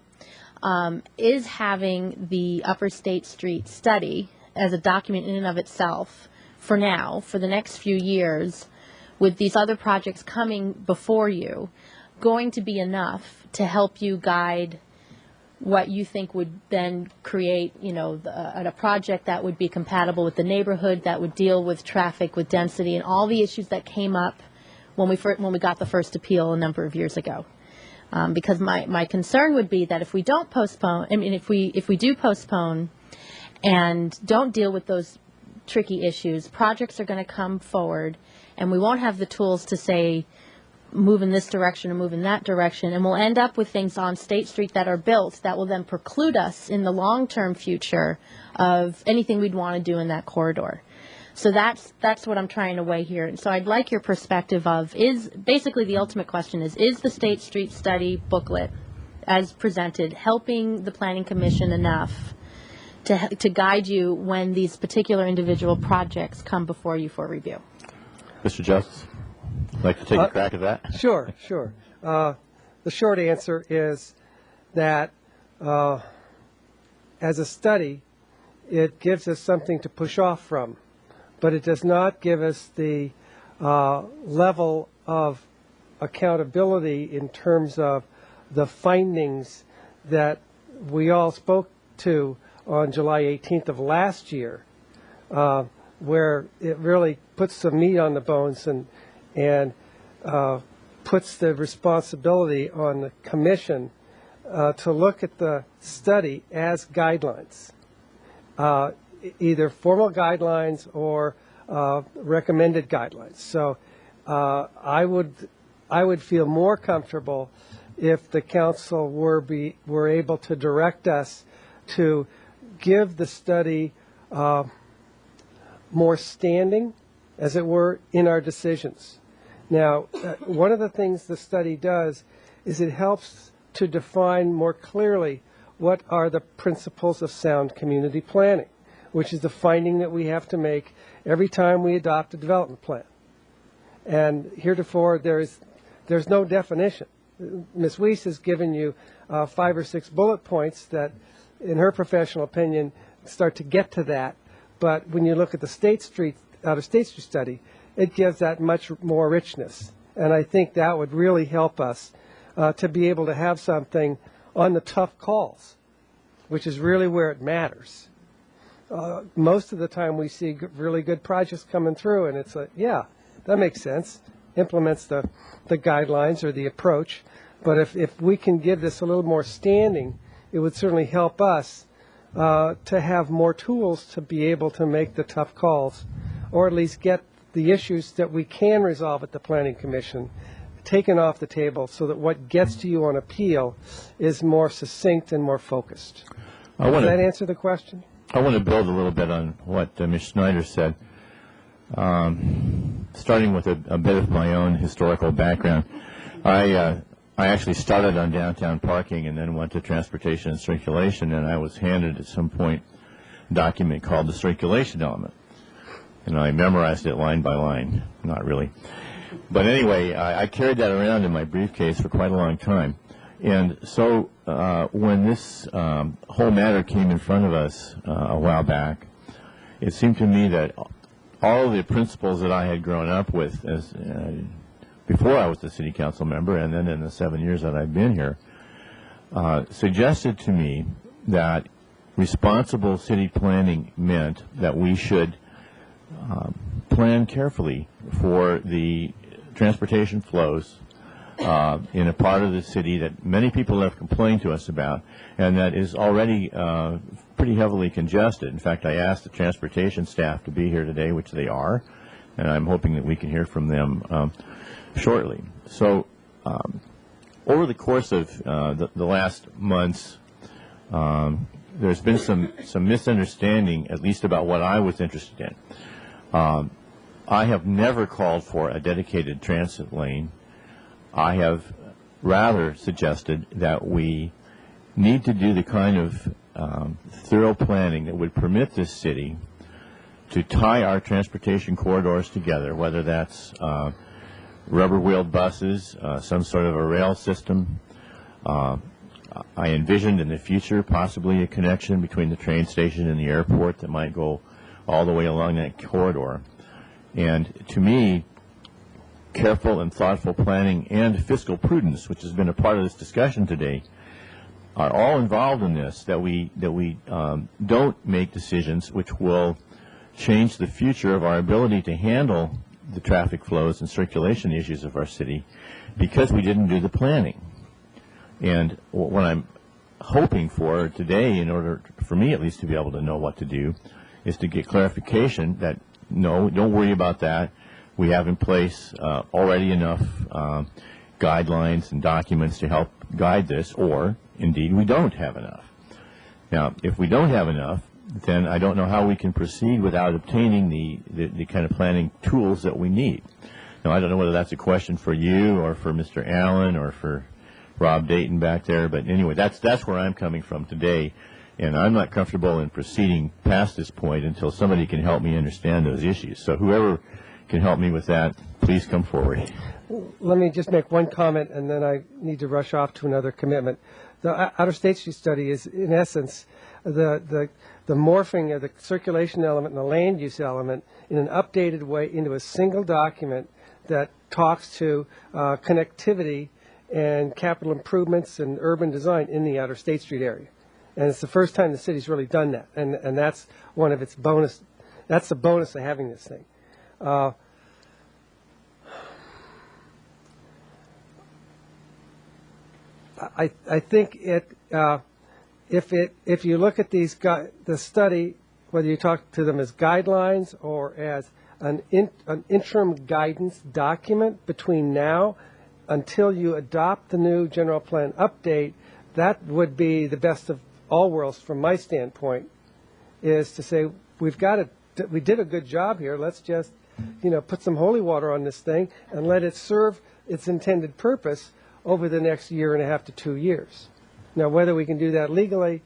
is having the Upper State Street study as a document in and of itself for now, for the next few years, with these other projects coming before you, going to be enough to help you guide what you think would then create, a project that would be compatible with the neighborhood, that would deal with traffic, with density, and all the issues that came up when we got the first appeal a number of years ago? Because my concern would be that if we don't postpone, I mean, if we do postpone and don't deal with those tricky issues, projects are going to come forward, and we won't have the tools to say, move in this direction or move in that direction, and we'll end up with things on State Street that are built that will then preclude us in the long-term future of anything we'd want to do in that corridor. So that's what I'm trying to weigh here. And so I'd like your perspective of, is basically the ultimate question is the State Street study booklet as presented helping the Planning Commission enough to guide you when these particular individual projects come before you for review? Mr. Justice, would like to take a crack at that? Sure. The short answer is that as a study, it gives us something to push off from, but it does not give us the level of accountability in terms of the findings that we all spoke to on July 18th of last year, where it really puts some meat on the bones and puts the responsibility on the commission to look at the study as guidelines, either formal guidelines or recommended guidelines. So I would feel more comfortable if the council were able to direct us to give the study more standing, as it were, in our decisions. Now, one of the things the study does is it helps to define more clearly what are the principles of sound community planning, which is the finding that we have to make every time we adopt a development plan. And heretofore, there's no definition. Ms. Weiss has given you 5 or 6 bullet points that, in her professional opinion, start to get to that. But when you look at the out-of-State Street study, it gives that much more richness. And I think that would really help us to be able to have something on the tough calls, which is really where it matters. Most of the time we see really good projects coming through, and it's like, yeah, that makes sense, implements the guidelines or the approach. But if we can give this a little more standing, it would certainly help us to have more tools to be able to make the tough calls, or at least get the issues that we can resolve at the Planning Commission taken off the table, so that what gets to you on appeal is more succinct and more focused. Does that answer the question? I want to build a little bit on what Ms. Schneider said, starting with a bit of my own historical background. I actually started on downtown parking and then went to transportation and circulation, and I was handed at some point a document called the circulation element. And I memorized it line by line. Not really. But anyway, I carried that around in my briefcase for quite a long time. And so when this whole matter came in front of us a while back, it seemed to me that all of the principles that I had grown up with as before I was a city council member, and then in the 7 years that I've been here, suggested to me that responsible city planning meant that we should plan carefully for the transportation flows in a part of the city that many people have complained to us about, and that is already pretty heavily congested. In fact, I asked the transportation staff to be here today, which they are, and I'm hoping that we can hear from them shortly. So over the course of the last months, there's been some misunderstanding, at least about what I was interested in. I have never called for a dedicated transit lane. I have rather suggested that we need to do the kind of thorough planning that would permit this city to tie our transportation corridors together, whether that's rubber-wheeled buses, some sort of a rail system. I envisioned in the future possibly a connection between the train station and the airport that might go all the way along that corridor. And to me, careful and thoughtful planning and fiscal prudence, which has been a part of this discussion today, are all involved in this, that we don't make decisions which will change the future of our ability to handle the traffic flows and circulation issues of our city because we didn't do the planning. And what I'm hoping for today, in order for me at least to be able to know what to do, is to get clarification that, no, don't worry about that. We have in place already enough guidelines and documents to help guide this, or indeed we don't have enough. Now, if we don't have enough, then I don't know how we can proceed without obtaining the kind of planning tools that we need. Now, I don't know whether that's a question for you or for Mr. Allen or for Rob Dayton back there, but anyway, that's where I'm coming from today, and I'm not comfortable in proceeding past this point until somebody can help me understand those issues. So whoever can help me with that, please come forward. Let me just make one comment, and then I need to rush off to another commitment. The Outer State Street study is, in essence, the morphing of the circulation element and the land use element in an updated way into a single document that talks to connectivity and capital improvements and urban design in the Outer State Street area. And it's the first time the city's really done that, and that's one of its bonus. That's the bonus of having this thing. I think if you look at the study, whether you talk to them as guidelines or as an interim guidance document between now until you adopt the new general plan update, that would be the best of all worlds from my standpoint, is to say we did a good job here. Let's just put some holy water on this thing and let it serve its intended purpose over the next year and a half to 2 years. Now, whether we can do that legally,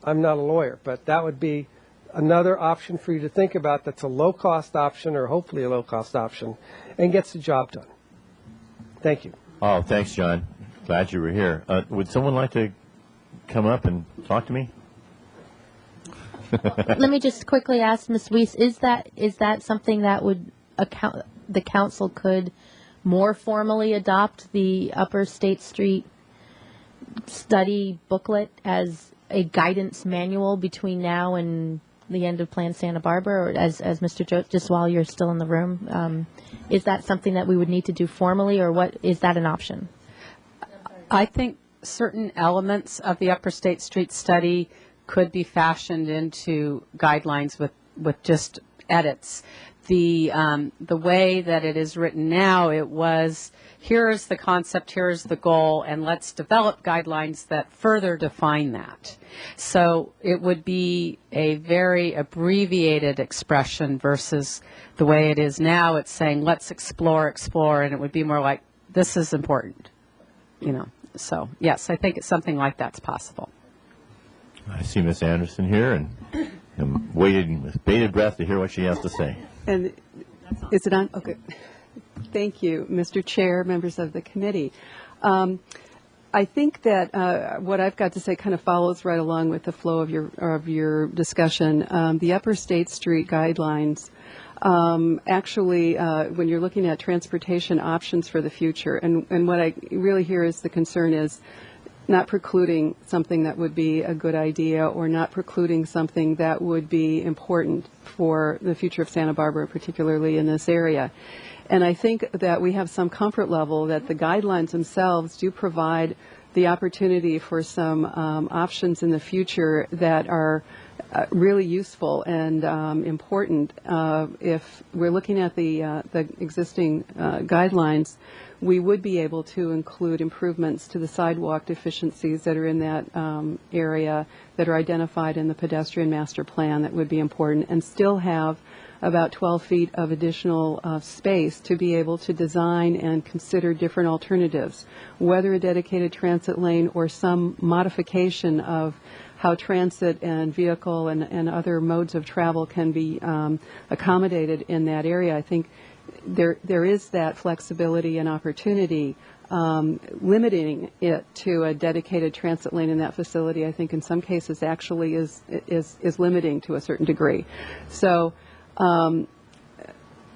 I'm not a lawyer, but that would be another option for you to think about that's a low-cost option, or hopefully a low-cost option, and gets the job done. Thank you. Oh, thanks, John. Glad you were here. Would someone like to come up and talk to me? Let me just quickly ask Ms. Weiss, is that something that would the council could more formally adopt the Upper State Street study booklet as a guidance manual between now and the end of Plan Santa Barbara, or as Mr. just while you're still in the room? Is that something that we would need to do formally, or what is that an option? I think certain elements of the Upper State Street study could be fashioned into guidelines with just edits. The way that it is written now, it was, here is the concept, here is the goal, and let's develop guidelines that further define that. So it would be a very abbreviated expression versus the way it is now. It's saying, let's explore, and it would be more like, this is important, So, yes, I think it's something like that's possible. I see Ms. Anderson here, and I'm waiting with bated breath to hear what she has to say. And is it on? Okay. Thank you, Mr. Chair, members of the committee. I think that what I've got to say kind of follows right along with the flow of your discussion. The Upper State Street guidelines, actually, when you're looking at transportation options for the future, and what I really hear is the concern is not precluding something that would be a good idea, or not precluding something that would be important for the future of Santa Barbara, particularly in this area. And I think that we have some comfort level that the guidelines themselves do provide the opportunity for some options in the future that are really useful and important. If we're looking at the existing guidelines, we would be able to include improvements to the sidewalk deficiencies that are in that area that are identified in the pedestrian master plan that would be important, and still have about 12 feet of additional space to be able to design and consider different alternatives, whether a dedicated transit lane or some modification of how transit and vehicle and other modes of travel can be accommodated in that area. I think there is that flexibility and opportunity. Limiting it to a dedicated transit lane in that facility, I think in some cases actually is limiting to a certain degree. So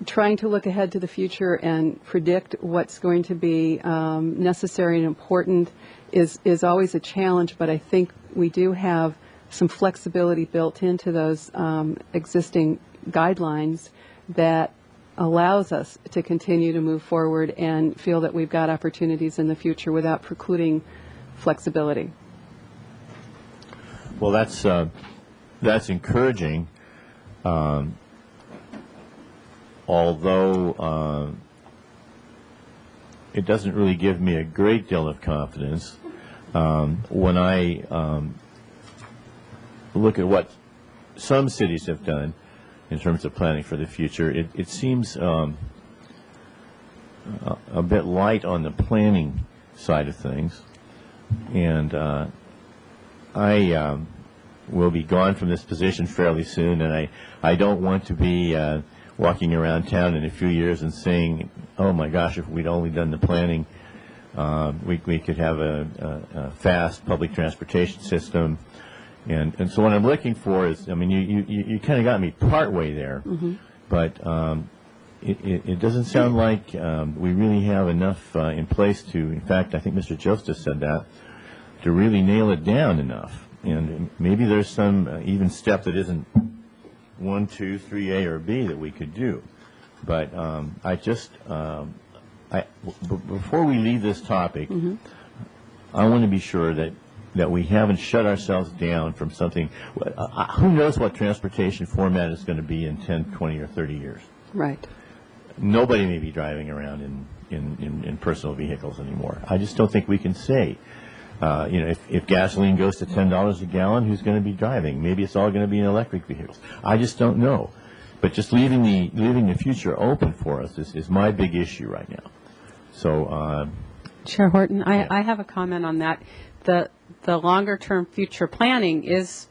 trying to look ahead to the future and predict what's going to be necessary and important is always a challenge, but I think we do have some flexibility built into those existing guidelines that allows us to continue to move forward and feel that we've got opportunities in the future without precluding flexibility. Well, that's encouraging, although it doesn't really give me a great deal of confidence when I look at what some cities have done in terms of planning for the future. It seems a bit light on the planning side of things, and I will be gone from this position fairly soon, and I don't want to be walking around town in a few years and saying, oh my gosh, if we'd only done the planning, we could have a fast public transportation system. And so what I'm looking for is, I mean, you kind of got me partway there, but it doesn't sound like we really have enough in place to, in fact, I think Mr. Joseph said that, to really nail it down enough. And maybe there's some even step that isn't 1, 2, 3A or B that we could do. But before we leave this topic, I want to be sure that we haven't shut ourselves down from something. Who knows what transportation format is going to be in 10, 20, or 30 years? Right. Nobody may be driving around in personal vehicles anymore. I just don't think we can say. If gasoline goes to $10 a gallon, who's going to be driving? Maybe it's all going to be in electric vehicles. I just don't know. But just leaving the future open for us is my big issue right now. So, Chair Horton, I have a comment on that. The longer-term future planning is,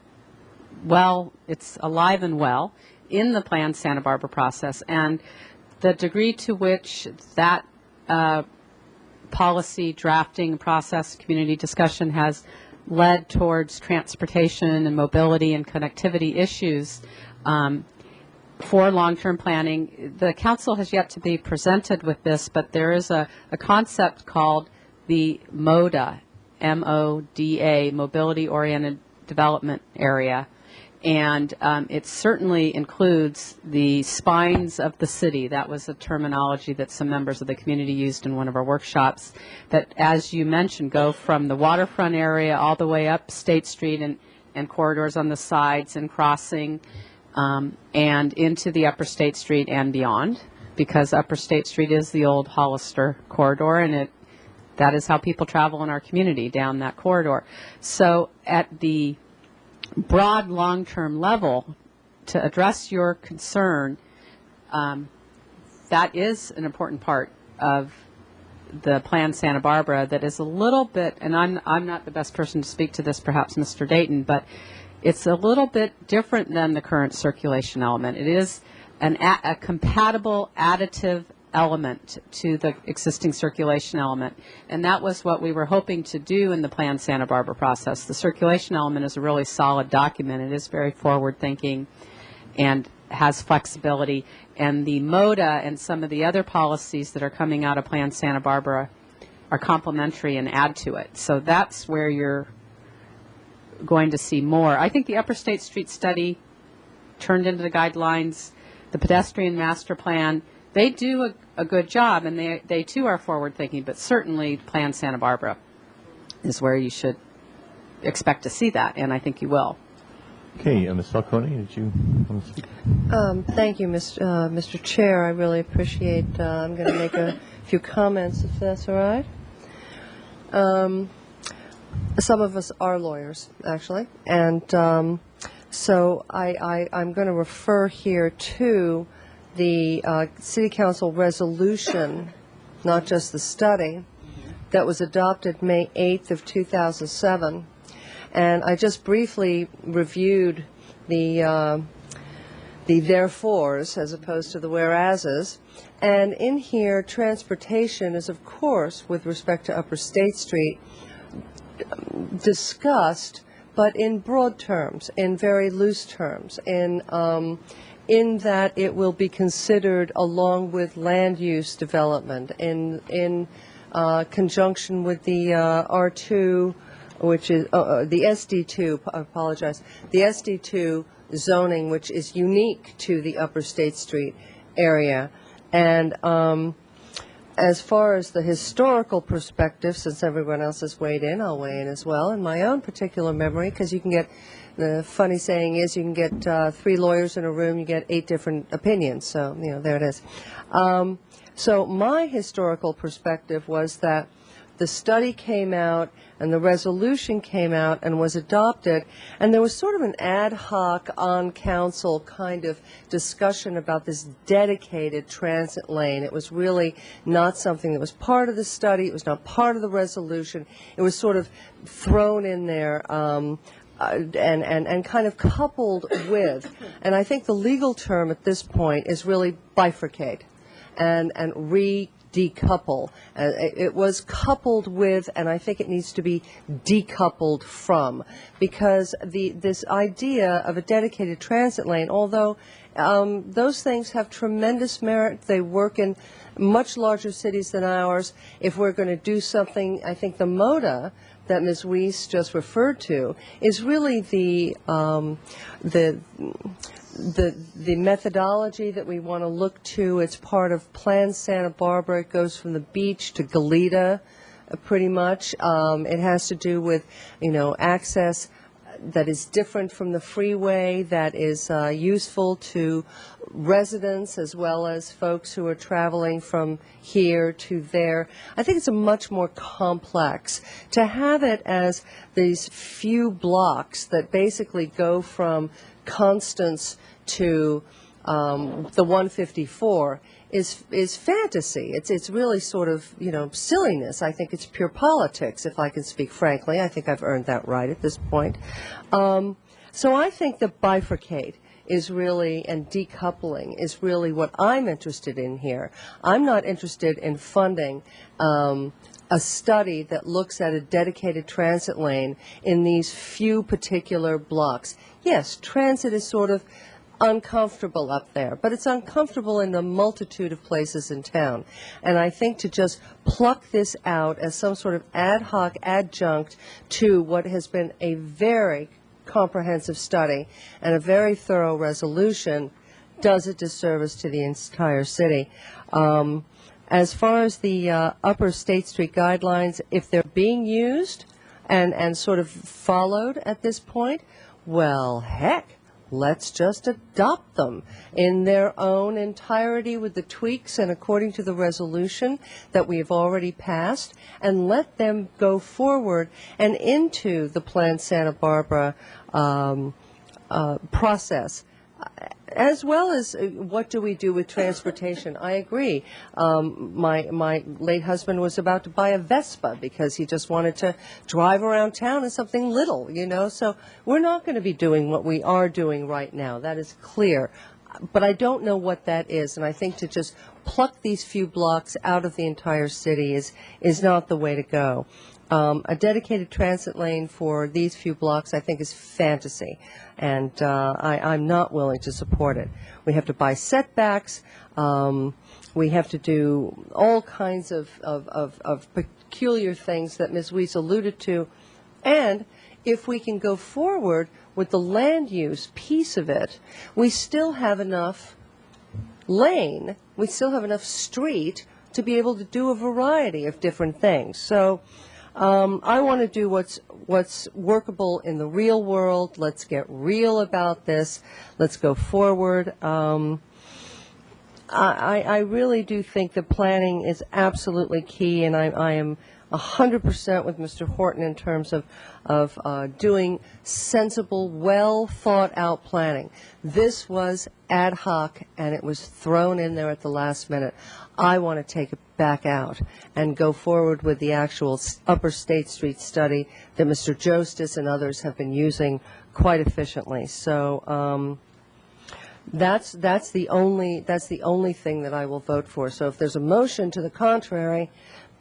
well, it's alive and well in the Plan Santa Barbara process, and the degree to which that policy drafting process, community discussion has led towards transportation and mobility and connectivity issues for long-term planning. The council has yet to be presented with this, but there is a concept called the MODA, M-O-D-A, Mobility Oriented Development Area. And it certainly includes the spines of the city. That was a terminology that some members of the community used in one of our workshops, that, as you mentioned, go from the waterfront area all the way up State Street and corridors on the sides and crossing and into the Upper State Street and beyond, because Upper State Street is the old Hollister corridor, and that is how people travel in our community, down that corridor. So at the broad long-term level, to address your concern, that is an important part of the Plan Santa Barbara that is a little bit, and I'm not the best person to speak to this, perhaps Mr. Dayton, but it's a little bit different than the current circulation element. It is a compatible additive element to the existing circulation element, and that was what we were hoping to do in the Plan Santa Barbara process. The circulation element is a really solid document. It is very forward-thinking and has flexibility, and the MODA and some of the other policies that are coming out of Plan Santa Barbara are complementary and add to it. So that's where you're going to see more. I think the Upper State Street study turned into the guidelines, the pedestrian master plan, they do a good job, and they too are forward-thinking, but certainly Plan Santa Barbara is where you should expect to see that, and I think you will. Okay, Ms. Falcone, did you want to speak? Thank you, Mr. Chair. I really appreciate. I'm going to make a few comments, if that's all right. Some of us are lawyers, actually, and so I'm going to refer here to the City Council resolution, not just the study, that was adopted May 8th of 2007. And I just briefly reviewed the therefores as opposed to the whereases. And in here, transportation is, of course, with respect to Upper State Street, discussed, but in broad terms, in very loose terms, in that it will be considered along with land use development in conjunction with the R2, which is the SD2, I apologize, the SD2 zoning, which is unique to the Upper State Street area. And as far as the historical perspective, since everyone else has weighed in, I'll weigh in as well. In my own particular memory, because you can get, the funny saying is you can get 3 lawyers in a room, you get 8 different opinions. So, there it is. So my historical perspective was that the study came out and the resolution came out and was adopted, and there was sort of an ad hoc on council kind of discussion about this dedicated transit lane. It was really not something that was part of the study. It was not part of the resolution. It was sort of thrown in there and kind of coupled with, and I think the legal term at this point is really bifurcate and decouple. It was coupled with, and I think it needs to be decoupled from, because this idea of a dedicated transit lane, although those things have tremendous merit, they work in much larger cities than ours. If we're going to do something, I think the MOTA that Ms. Weiss just referred to is really the methodology that we want to look to. It's part of Plan Santa Barbara. It goes from the beach to Goleta, pretty much. It has to do with, access that is different from the freeway, that is useful to residents as well as folks who are traveling from here to there. I think it's a much more complex. To have it as these few blocks that basically go from Constance to the 154 is fantasy. It's really sort of, silliness. I think it's pure politics, if I can speak frankly. I think I've earned that right at this point. So I think that bifurcate is really, and decoupling is really what I'm interested in here. I'm not interested in funding a study that looks at a dedicated transit lane in these few particular blocks. Yes, transit is sort of uncomfortable up there, but it's uncomfortable in a multitude of places in town. And I think to just pluck this out as some sort of ad hoc adjunct to what has been a very comprehensive study and a very thorough resolution does a disservice to the entire city. As far as the upper State Street guidelines, if they're being used and sort of followed at this point, well, heck, let's just adopt them in their own entirety with the tweaks and according to the resolution that we have already passed, and let them go forward and into the Plan Santa Barbara process. As well as what do we do with transportation? I agree. My late husband was about to buy a Vespa because he just wanted to drive around town in something little, So we're not going to be doing what we are doing right now. That is clear. But I don't know what that is, and I think to just pluck these few blocks out of the entire city is not the way to go. A dedicated transit lane for these few blocks, I think, is fantasy, and I'm not willing to support it. We have to buy setbacks. We have to do all kinds of peculiar things that Ms. Weiss alluded to, and if we can go forward with the land use piece of it, we still have enough lane, we still have enough street to be able to do a variety of different things. So I want to do what's workable in the real world. Let's get real about this. Let's go forward. I really do think that planning is absolutely key, and I am 100% with Mr. Horton in terms of doing sensible, well thought out planning. This was ad hoc, and it was thrown in there at the last minute. I want to take it back out and go forward with the actual Upper State Street study that Mr. Jostis and others have been using quite efficiently. So that's the only thing that I will vote for. So if there's a motion to the contrary,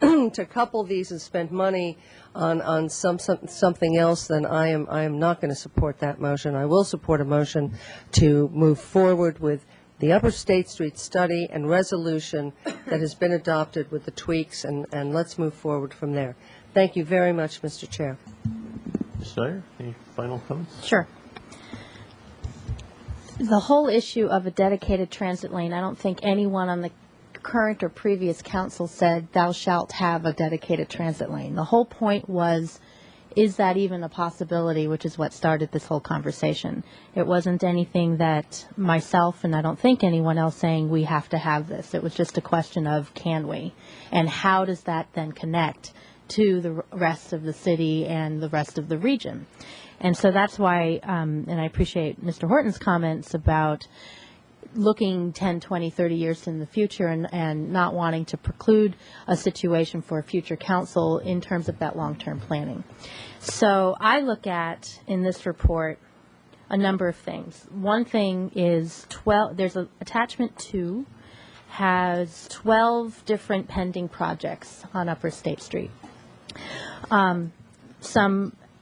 to couple these and spend money on something else, then I am not going to support that motion. I will support a motion to move forward with the Upper State Street study and resolution that has been adopted with the tweaks, and let's move forward from there. Thank you very much, Mr. Chair. Ms. Snyder, any final comments? Sure. The whole issue of a dedicated transit lane, I don't think anyone on the current or previous council said, thou shalt have a dedicated transit lane. The whole point was, is that even a possibility, which is what started this whole conversation. It wasn't anything that myself and I don't think anyone else saying we have to have this. It was just a question of can we? And how does that then connect to the rest of the city and the rest of the region? And so that's why, and I appreciate Mr. Horton's comments about looking 10, 20, 30 years in the future and not wanting to preclude a situation for a future council in terms of that long-term planning. So I look at, in this report, a number of things. One thing is there's an attachment 2, has 12 different pending projects on Upper State Street.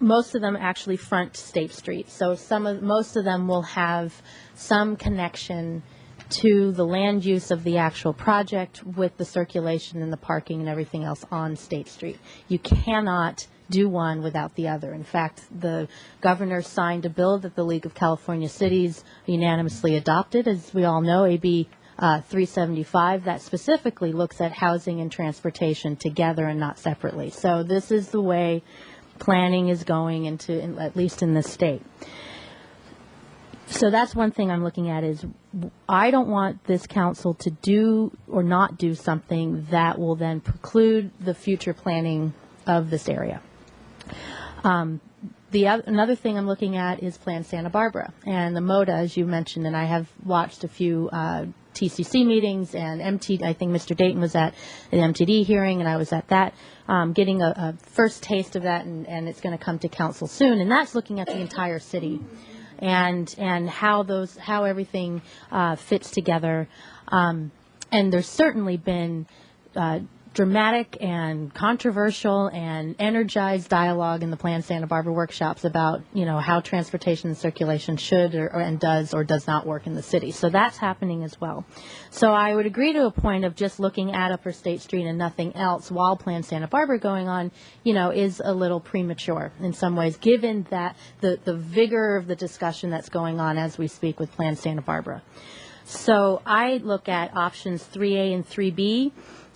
Most of them actually front State Street, so most of them will have some connection to the land use of the actual project with the circulation and the parking and everything else on State Street. You cannot do one without the other. In fact, the governor signed a bill that the League of California Cities unanimously adopted, as we all know, AB 375, that specifically looks at housing and transportation together and not separately. So this is the way planning is going at least in this state. So that's one thing I'm looking at is I don't want this council to do or not do something that will then preclude the future planning of this area. Another thing I'm looking at is Plan Santa Barbara and the MODA, as you mentioned, and I have watched a few TCC meetings and I think Mr. Dayton was at an MTD hearing and I was at that, getting a first taste of that, and it's going to come to council soon, and that's looking at the entire city and how everything fits together. And there's certainly been dramatic and controversial and energized dialogue in the Plan Santa Barbara workshops about, how transportation and circulation should and does or does not work in the city. So that's happening as well. So I would agree to a point of just looking at Upper State Street and nothing else while Plan Santa Barbara going on, is a little premature in some ways, given that the vigor of the discussion that's going on as we speak with Plan Santa Barbara. So I look at options 3A and 3B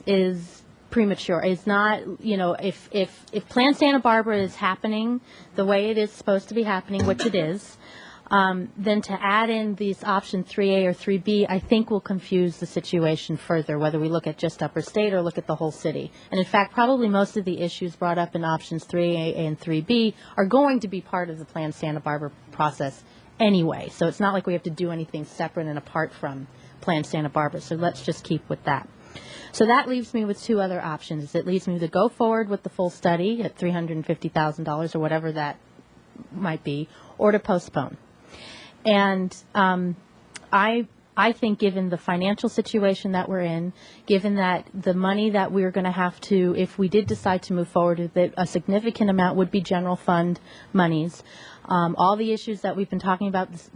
is premature. It's not, if Plan Santa Barbara is happening the way it is supposed to be happening, which it is, then to add in these option 3A or 3B, I think will confuse the situation further, whether we look at just Upper State or look at the whole city. And in fact, probably most of the issues brought up in options 3A and 3B are going to be part of the Plan Santa Barbara process anyway. So it's not like we have to do anything separate and apart from Plan Santa Barbara. So let's just keep with that. So that leaves me with two other options. It leaves me to go forward with the full study at $350,000 or whatever that might be, or to postpone. And I think given the financial situation that we're in, given that the money that we're going to have to, if we did decide to move forward with it, a significant amount would be general fund monies. All the issues that we've been talking about this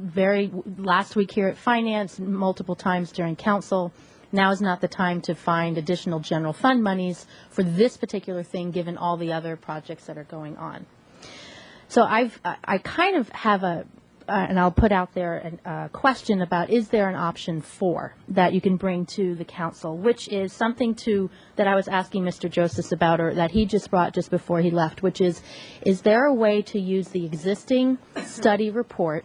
last week here at Finance, multiple times during council, now is not the time to find additional general fund monies for this particular thing, given all the other projects that are going on. So I kind of have and I'll put out there a question about, is there an option 4 that you can bring to the council, which is something that I was asking Mr. Joseph about, or that he just brought just before he left, which is there a way to use the existing study report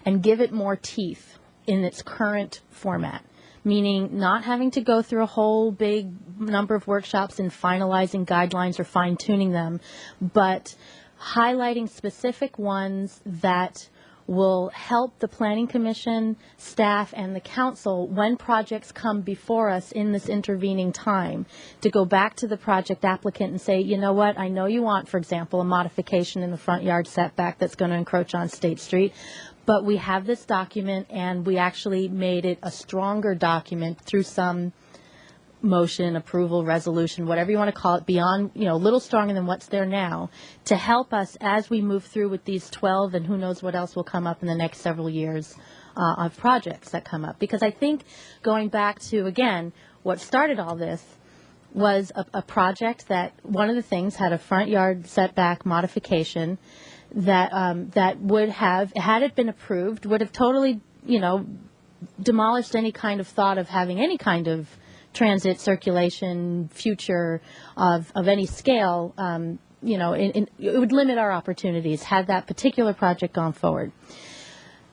and give it more teeth in its current format? Meaning not having to go through a whole big number of workshops and finalizing guidelines or fine-tuning them, but highlighting specific ones that will help the Planning Commission, staff, and the council when projects come before us in this intervening time to go back to the project applicant and say, you know what, I know you want, for example, a modification in the front yard setback that's going to encroach on State Street, but we have this document, and we actually made it a stronger document through some motion, approval, resolution, whatever you want to call it, beyond, a little stronger than what's there now, to help us as we move through with these 12, and who knows what else will come up in the next several years of projects that come up. Because I think going back to, again, what started all this was a project that one of the things had a front yard setback modification that would have, had it been approved, would have totally, demolished any kind of thought of having any kind of transit circulation future of any scale, it would limit our opportunities had that particular project gone forward.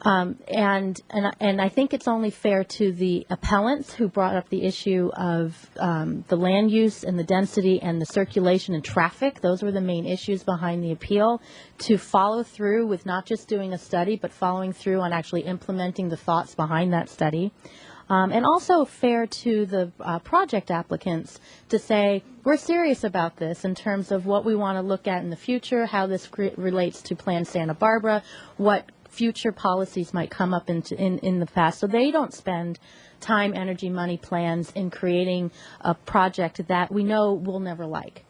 And I think it's only fair to the appellants who brought up the issue of the land use and the density and the circulation and traffic. Those were the main issues behind the appeal, to follow through with not just doing a study, but following through on actually implementing the thoughts behind that study. And also fair to the project applicants to say, we're serious about this in terms of what we want to look at in the future, how this relates to Plan Santa Barbara, what future policies might come up in the past, so they don't spend time, energy, money, plans in creating a project that we know we'll never like.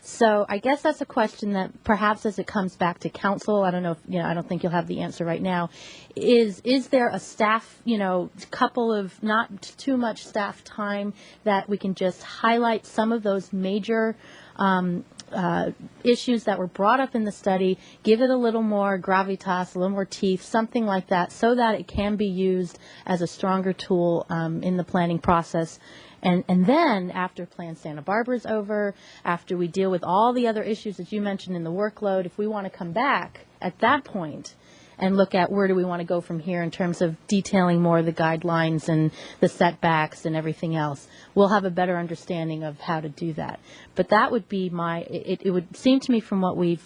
So I guess that's a question that perhaps as it comes back to council, I don't know if, I don't think you'll have the answer right now, is there a staff, couple of not too much staff time that we can just highlight some of those major issues that were brought up in the study, give it a little more gravitas, a little more teeth, something like that, so that it can be used as a stronger tool in the planning process. And then after Plan Santa Barbara is over, after we deal with all the other issues that you mentioned in the workload, if we want to come back at that point and look at where do we want to go from here in terms of detailing more of the guidelines and the setbacks and everything else, we'll have a better understanding of how to do that. But that would be it would seem to me from what we've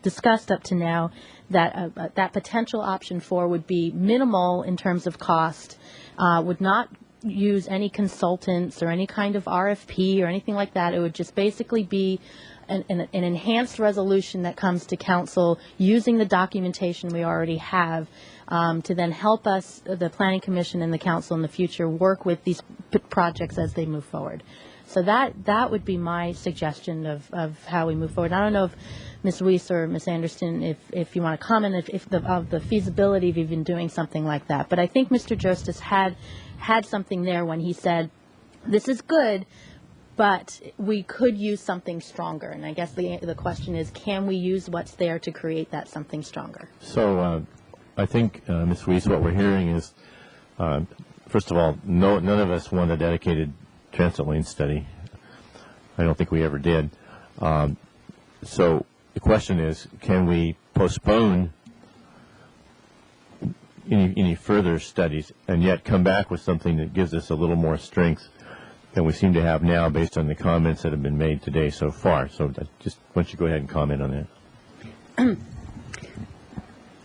discussed up to now that that potential option 4 would be minimal in terms of cost, would not use any consultants or any kind of RFP or anything like that. It would just basically be an enhanced resolution that comes to council using the documentation we already have to then help us, the Planning Commission and the council in the future, work with these projects as they move forward. So that would be my suggestion of how we move forward. I don't know if Ms. Weiss or Ms. Anderson, if you want to comment of the feasibility of even doing something like that. But I think Mr. Justice had something there when he said, this is good, but we could use something stronger. And I guess the question is, can we use what's there to create that something stronger? So I think, Ms. Weiss, what we're hearing is, first of all, none of us want a dedicated transit lane study. I don't think we ever did. So the question is, can we postpone any further studies and yet come back with something that gives us a little more strength than we seem to have now based on the comments that have been made today so far? So just why don't you go ahead and comment on that?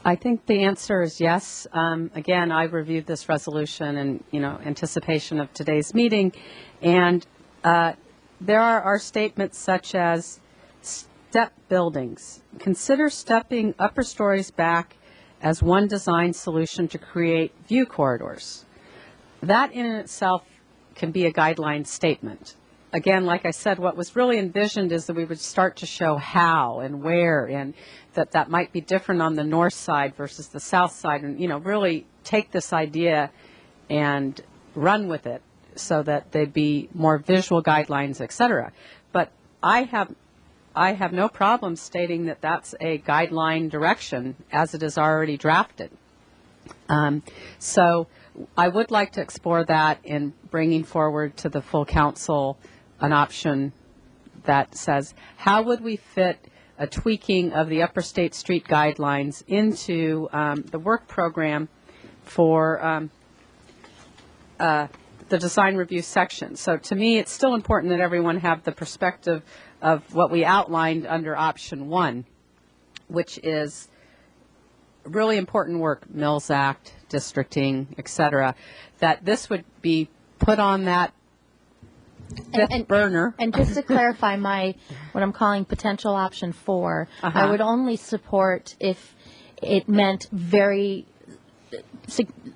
I think the answer is yes. Again, I reviewed this resolution in anticipation of today's meeting, and there are statements such as step buildings. Consider stepping upper stories back as one design solution to create view corridors. That in itself can be a guideline statement. Again, like I said, what was really envisioned is that we would start to show how and where, and that might be different on the north side versus the south side, and really take this idea and run with it so that they'd be more visual guidelines, etc. But I have no problem stating that that's a guideline direction as it is already drafted. So I would like to explore that in bringing forward to the full council an option that says, how would we fit a tweaking of the Upper State Street guidelines into the work program for the design review section? So to me, it's still important that everyone have the perspective of what we outlined under option 1, which is really important work, Mills Act, districting, et cetera, that this would be put on that fifth burner. And just to clarify what I'm calling potential option 4, I would only support if it meant very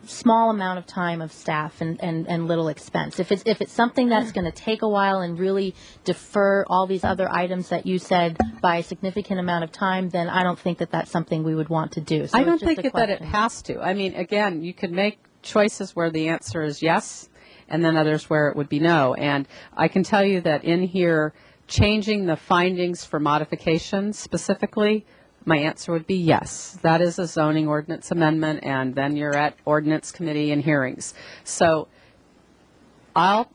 small amount of time of staff and little expense. If it's something that's going to take a while and really defer all these other items that you said by a significant amount of time, then I don't think that that's something we would want to do. So I don't think that it has to. I mean, again, you could make choices where the answer is yes, and then others where it would be no. And I can tell you that in here, changing the findings for modifications specifically, my answer would be yes. That is a zoning ordinance amendment, and then you're at ordinance committee and hearings. So I'll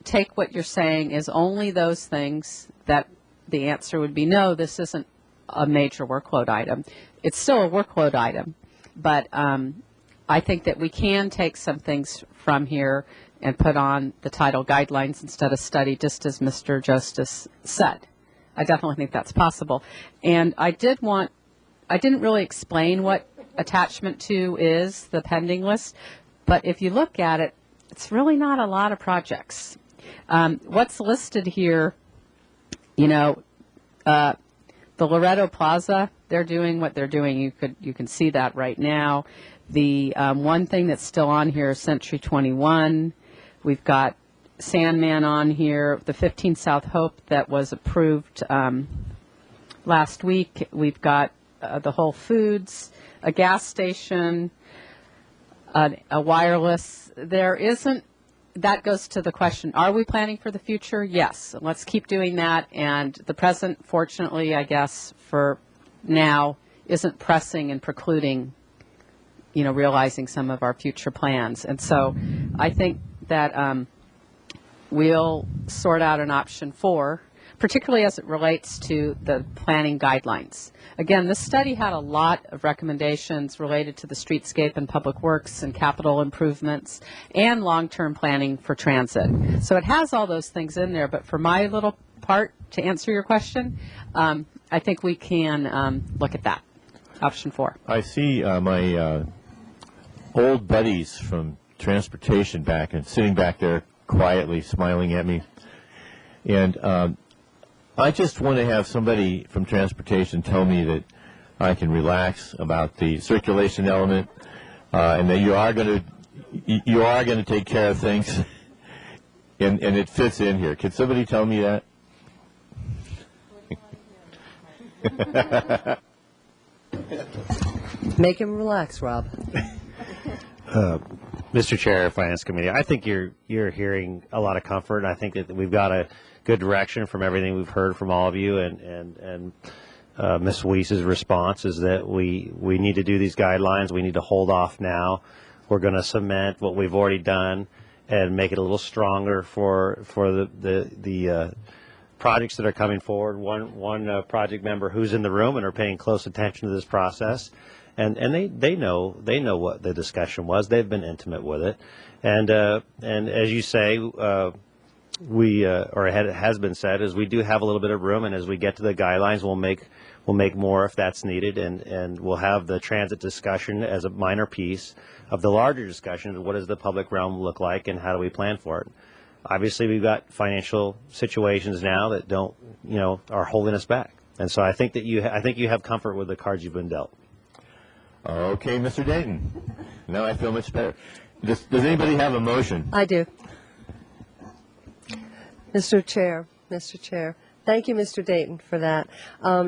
take what you're saying as only those things that the answer would be no, this isn't a major workload item. It's still a workload item, but I think that we can take some things from here and put on the title guidelines instead of study, just as Mr. Justice said. I definitely think that's possible. And I didn't really explain what attachment 2 is, the pending list, but if you look at it, it's really not a lot of projects. What's listed here, the Loretto Plaza, they're doing what they're doing. You can see that right now. The one thing that's still on here is Century 21. We've got Sandman on here, the 15 South Hope that was approved last week. We've got the Whole Foods, a gas station, a wireless. There isn't. That goes to the question, are we planning for the future? Yes. Let's keep doing that. And the present, fortunately, I guess, for now, isn't pressing and precluding, realizing some of our future plans. And so I think that we'll sort out an option 4, particularly as it relates to the planning guidelines. Again, this study had a lot of recommendations related to the streetscape and public works and capital improvements and long-term planning for transit. So it has all those things in there, but for my little part, to answer your question, I think we can look at that, option 4. I see my old buddies from transportation sitting back there quietly smiling at me. And I just want to have somebody from transportation tell me that I can relax about the circulation element, and that you are going to take care of things, and it fits in here. Can somebody tell me that? Make him relax, Rob. Mr. Chair, Finance Committee, I think you're hearing a lot of comfort. I think that we've got a good direction from everything we've heard from all of you, and Ms. Weiss's response is that we need to do these guidelines. We need to hold off now. We're going to cement what we've already done and make it a little stronger for the projects that are coming forward. One project member who's in the room and are paying close attention to this process. And they know what the discussion was. They've been intimate with it, and as you say, it has been said, is we do have a little bit of room, and as we get to the guidelines, we'll make more if that's needed, and we'll have the transit discussion as a minor piece of the larger discussion of what does the public realm look like and how do we plan for it. Obviously, we've got financial situations now that are holding us back, and so I think you have comfort with the cards you've been dealt. Okay, Mr. Dayton. Now I feel much better. Does anybody have a motion? I do. Mr. Chair, thank you, Mr. Dayton, for that.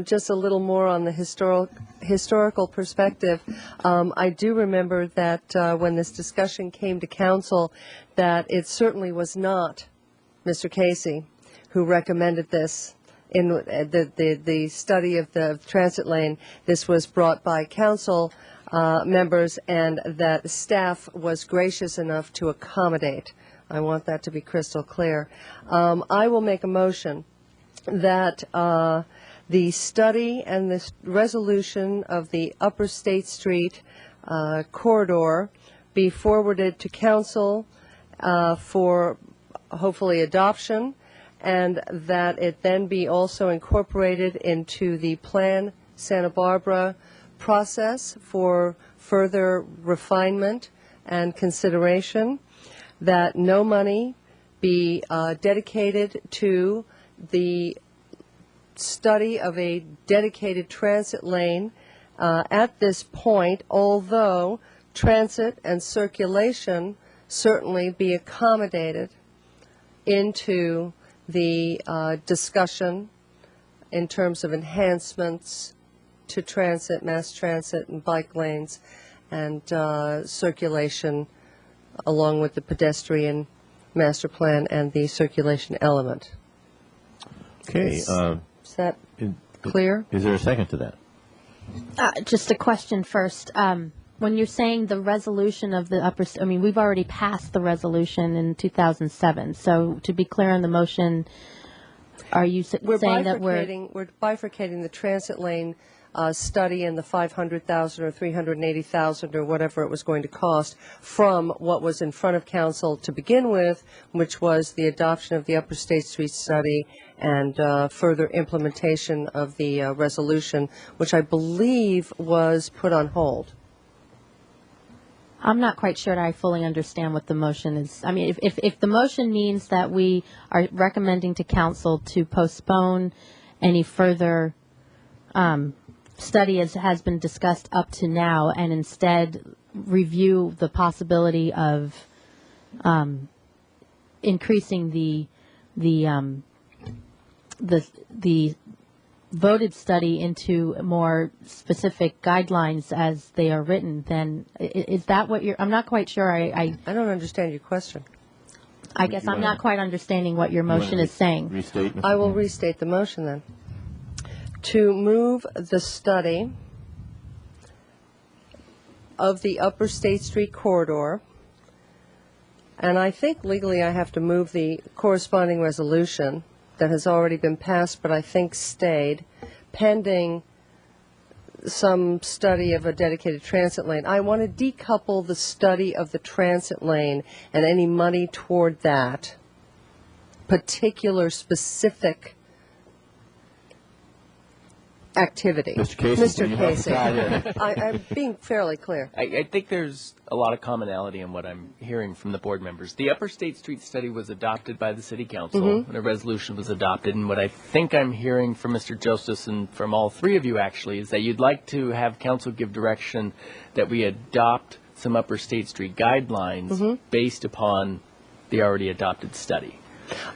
Just a little more on the historical perspective. I do remember that when this discussion came to council, that it certainly was not Mr. Casey who recommended this. In the study of the transit lane, this was brought by council members, and that staff was gracious enough to accommodate. I want that to be crystal clear. I will make a motion that the study and the resolution of the Upper State Street corridor be forwarded to council for hopefully adoption, and that it then be also incorporated into the Plan Santa Barbara process for further refinement and consideration, that no money be dedicated to the study of a dedicated transit lane at this point, although transit and circulation certainly be accommodated into the discussion in terms of enhancements to transit, mass transit and bike lanes, and circulation along with the pedestrian master plan and the circulation element. Okay. Is that clear? Is there a second to that? Just a question first. When you're saying the resolution of the I mean, we've already passed the resolution in 2007. So to be clear on the motion, are you saying that we're bifurcating the transit lane study and the 500,000 or 380,000 or whatever it was going to cost from what was in front of council to begin with, which was the adoption of the Upper State Street study and further implementation of the resolution, which I believe was put on hold. I'm not quite sure I fully understand what the motion is. I mean, if the motion means that we are recommending to council to postpone any further study as has been discussed up to now and instead review the possibility of increasing the voted study into more specific guidelines as they are written, then is that what you're, I'm not quite sure. I don't understand your question. I guess I'm not quite understanding what your motion is saying. I will restate the motion then. To move the study of the Upper State Street corridor, and I think legally I have to move the corresponding resolution that has already been passed, but I think stayed, pending some study of a dedicated transit lane. I want to decouple the study of the transit lane and any money toward that particular specific activity. Mr. Casey. Mr. Casey. I'm being fairly clear. I think there's a lot of commonality in what I'm hearing from the board members. The Upper State Street study was adopted by the City Council, and a resolution was adopted. And what I think I'm hearing from Mr. Josephs and from all three of you, actually, is that you'd like to have council give direction that we adopt some Upper State Street guidelines based upon the already adopted study.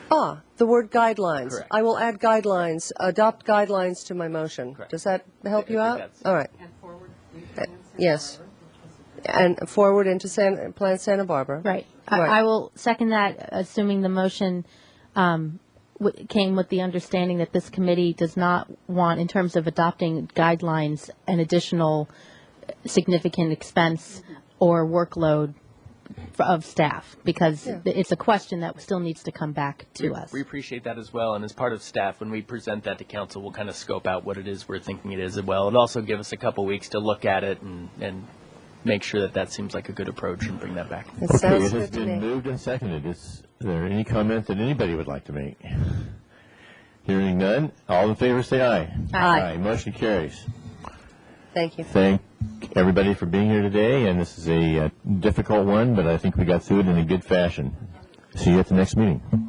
The word guidelines. Correct. I will add guidelines, adopt guidelines to my motion. Correct. Does that help you I out? think that's- All right. And forward. Yes. And forward into Plan Santa Barbara. Right. Right. I will second that, assuming the motion came with the understanding that this committee does not want, in terms of adopting guidelines, an additional significant expense or workload of staff, because it's a question that still needs to come back to us. We appreciate that as well, and as part of staff, when we present that to council, we'll kind of scope out what it is we're thinking it is as well. It'll also give us a couple weeks to look at it and make sure that that seems like a good approach and bring that back. It Okay, sounds it has good to been me. moved and seconded. Is there any comment that anybody would like to make? Hearing none, all in favor say aye. Aye. Motion carries. Thank you. Thank everybody for being here today, and this is a difficult one, but I think we got through it in a good fashion. See you at the next meeting.